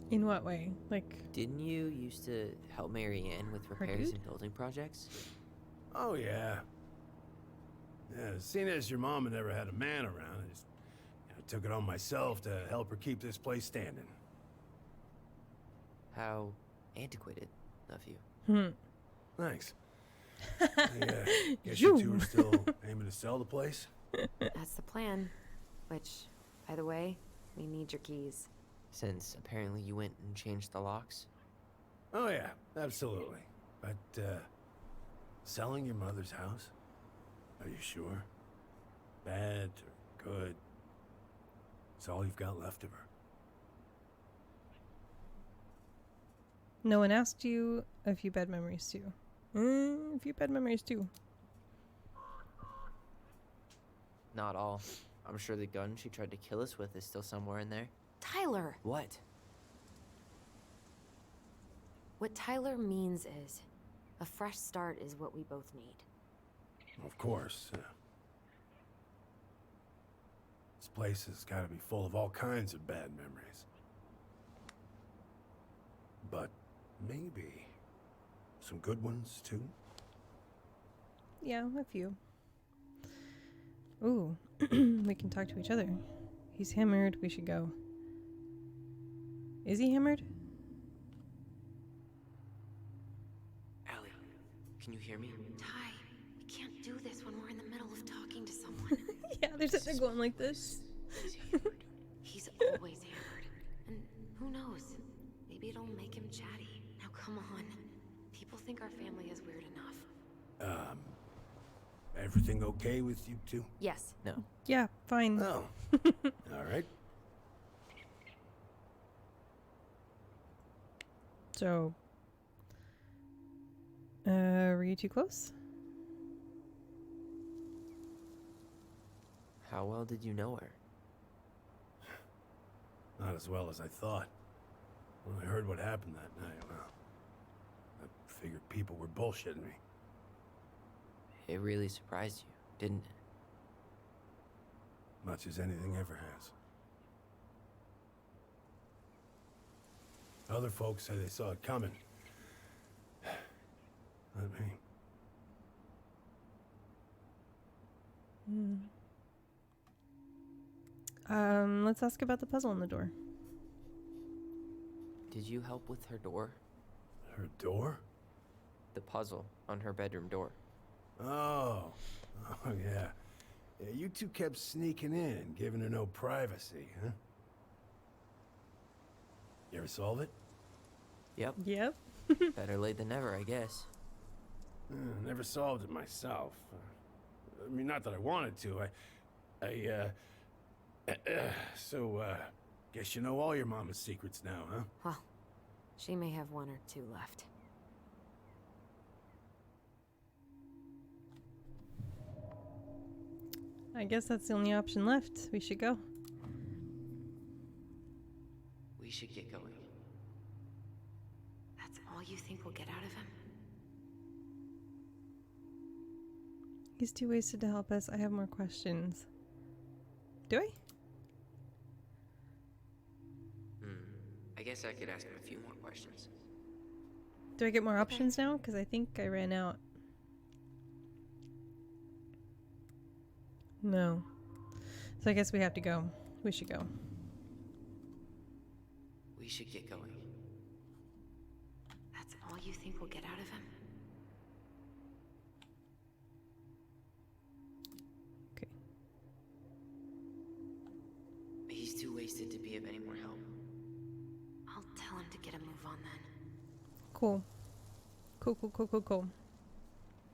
In what way? Like, Didn't you used to help Marianne with repairs dude? and building projects? Oh, yeah. Yeah, seeing as your mama never had a man around, I just took it on myself to help her keep this place standing. How antiquated of you. Thanks. Guess you two are still aiming to sell the place? That's the plan. Which, by the way, we need your keys. Since apparently you went and changed the locks? Oh, yeah, absolutely. But, selling your mother's house? Are you sure? Bad or good? It's all you've got left of her. No one asked you. A few bad memories too. A few bad memories too. Not all. I'm sure the gun she tried to kill us with is still somewhere in there. Tyler! What? What Tyler means is, a fresh start is what we both need. Of course. This place has got to be full of all kinds of bad memories. But maybe some good ones, too? Yeah, a few. Ooh, we can talk to each other. He's hammered. We should go. Is he hammered? Allie, can you hear me? Ty, we can't do this when we're in the middle of talking to someone. Yeah, they're going like this. Is he hammered? He's always hammered. And who knows? Maybe it'll make him chatty. Now come on. People think our family is weird enough. Everything okay with you two? Yes. No. Yeah, fine. Oh. All right. So, were you too close? How well did you know her? Not as well as I thought. When I heard what happened that night, well, I figured people were bullshitting me. It really surprised you, didn't it? Much as anything ever has. Other folks say they saw it coming. Not me. Let's ask about the puzzle on the door. Did you help with her door? Her door? The puzzle on her bedroom door. Oh, yeah. Yeah, you two kept sneaking in, giving her no privacy, huh? You ever solve it? Yep. Yep. Better late than never, I guess. Never solved it myself. I mean, not that I wanted to. So, guess you know all your mama's secrets now, huh? Well, she may have one or two left. I guess that's the only option left. We should go. We should get going. That's all you think we'll get out of him? He's too wasted to help us. I have more questions. Do I? I guess I could ask him a few more questions. Do I get more options now? Because I think I ran out. No. So I guess we have to go. We should go. We should get going. That's all you think we'll get out of him? Okay. He's too wasted to be of any more help. I'll tell him to get a move on then. Cool. Cool.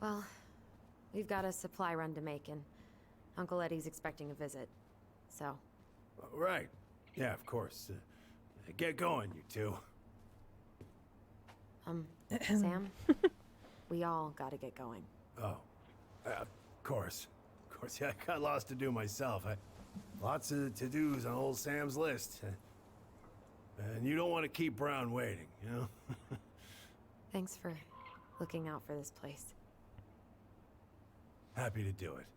Well, we've got a supply run to make, and Uncle Eddie's expecting a visit. So. Right. Yeah, of course. Get going, you two. Sam? We all gotta get going. Oh. Of course. Of course, yeah, I got lots to do myself. Lots of to-dos on old Sam's list. And you don't want to keep Brown waiting, you know? Thanks for looking out for this place. Happy to do it.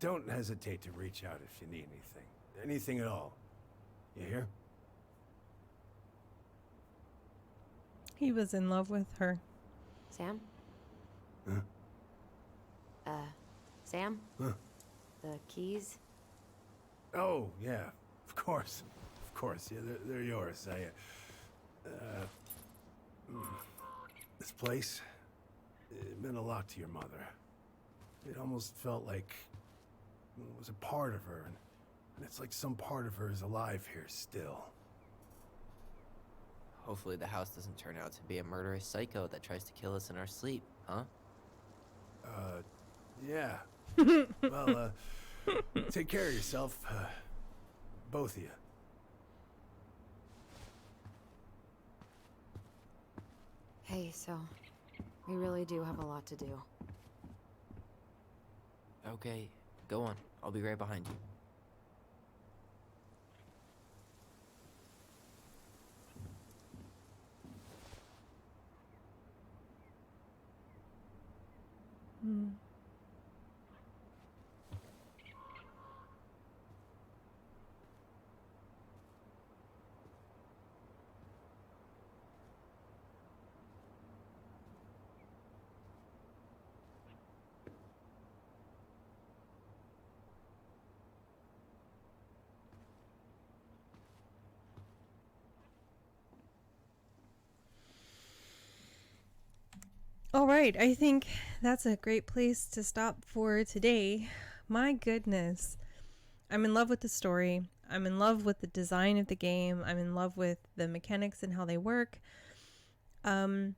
Don't hesitate to reach out if you need anything. Anything at all. You hear? He was in love with her. Sam? Huh? Sam? Huh? The keys? Oh, yeah. Of course. Of course. Yeah, they're yours. This place, it meant a lot to your mother. It almost felt like it was a part of her, and it's like some part of her is alive here still. Hopefully the house doesn't turn out to be a murderous psycho that tries to kill us in our sleep, huh? Yeah. Well, take care of yourself, both of you. Okay, so we really do have a lot to do. Okay, go on. I'll be right behind you. Hmm. All right, I think that's a great place to stop for today. My goodness. I'm in love with the story. I'm in love with the design of the game. I'm in love with the mechanics and how they work. I'm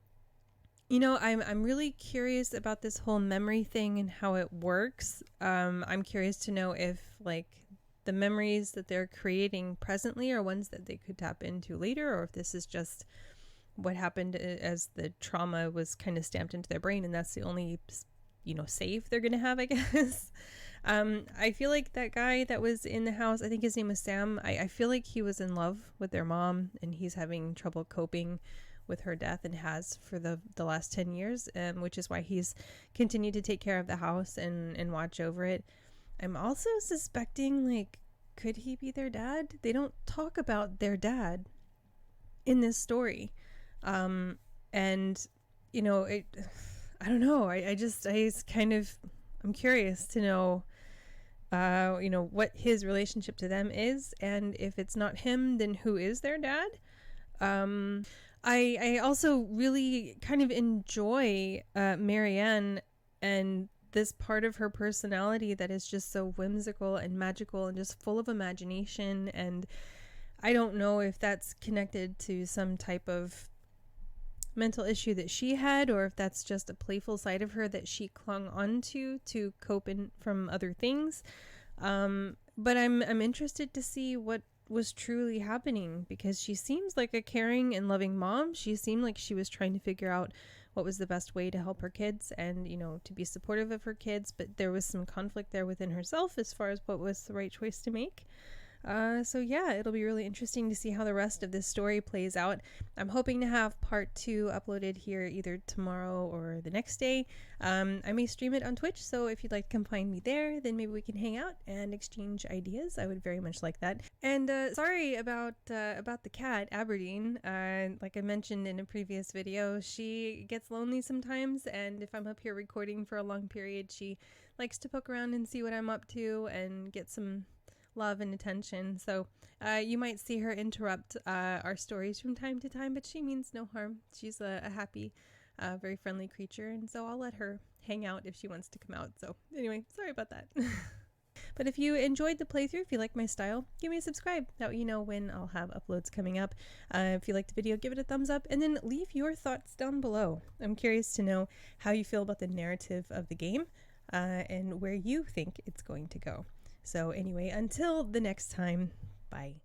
really curious about this whole memory thing and how it works. I'm curious to know if the memories that they're creating presently are ones that they could tap into later, or if this is just what happened as the trauma was kind of stamped into their brain and that's the only save they're gonna have, I guess. I feel like that guy that was in the house, I think his name was Sam, I feel like he was in love with their mom and he's having trouble coping with her death and has for the last 10 years, which is why he's continued to take care of the house and watch over it. I'm also suspecting, could he be their dad? They don't talk about their dad in this story. And I don't know. I'm curious to know, what his relationship to them is, and if it's not him, then who is their dad? I also really kind of enjoy Marianne and this part of her personality that is just so whimsical and magical and just full of imagination. And I don't know if that's connected to some type of mental issue that she had, or if that's just a playful side of her that she clung onto to cope from other things. But I'm interested to see what was truly happening, because she seems like a caring and loving mom. She seemed like she was trying to figure out what was the best way to help her kids and, to be supportive of her kids. But there was some conflict there within herself as far as what was the right choice to make. So yeah, it'll be really interesting to see how the rest of this story plays out. I'm hoping to have part 2 uploaded here either tomorrow or the next day. I may stream it on Twitch, so if you'd like to come find me there, then maybe we can hang out and exchange ideas. I would very much like that. And sorry about the cat, Aberdeen. Like I mentioned in a previous video, she gets lonely sometimes, and if I'm up here recording for a long period, she likes to poke around and see what I'm up to and get some love and attention. So you might see her interrupt our stories from time to time, but she means no harm. She's a happy, very friendly creature, and so I'll let her hang out if she wants to come out. So anyway, sorry about that. But if you enjoyed the playthrough, if you like my style, give me a subscribe. That way you know when I'll have uploads coming up. If you liked the video, give it a thumbs up, and then leave your thoughts down below. I'm curious to know how you feel about the narrative of the game and where you think it's going to go. So anyway, until the next time, bye.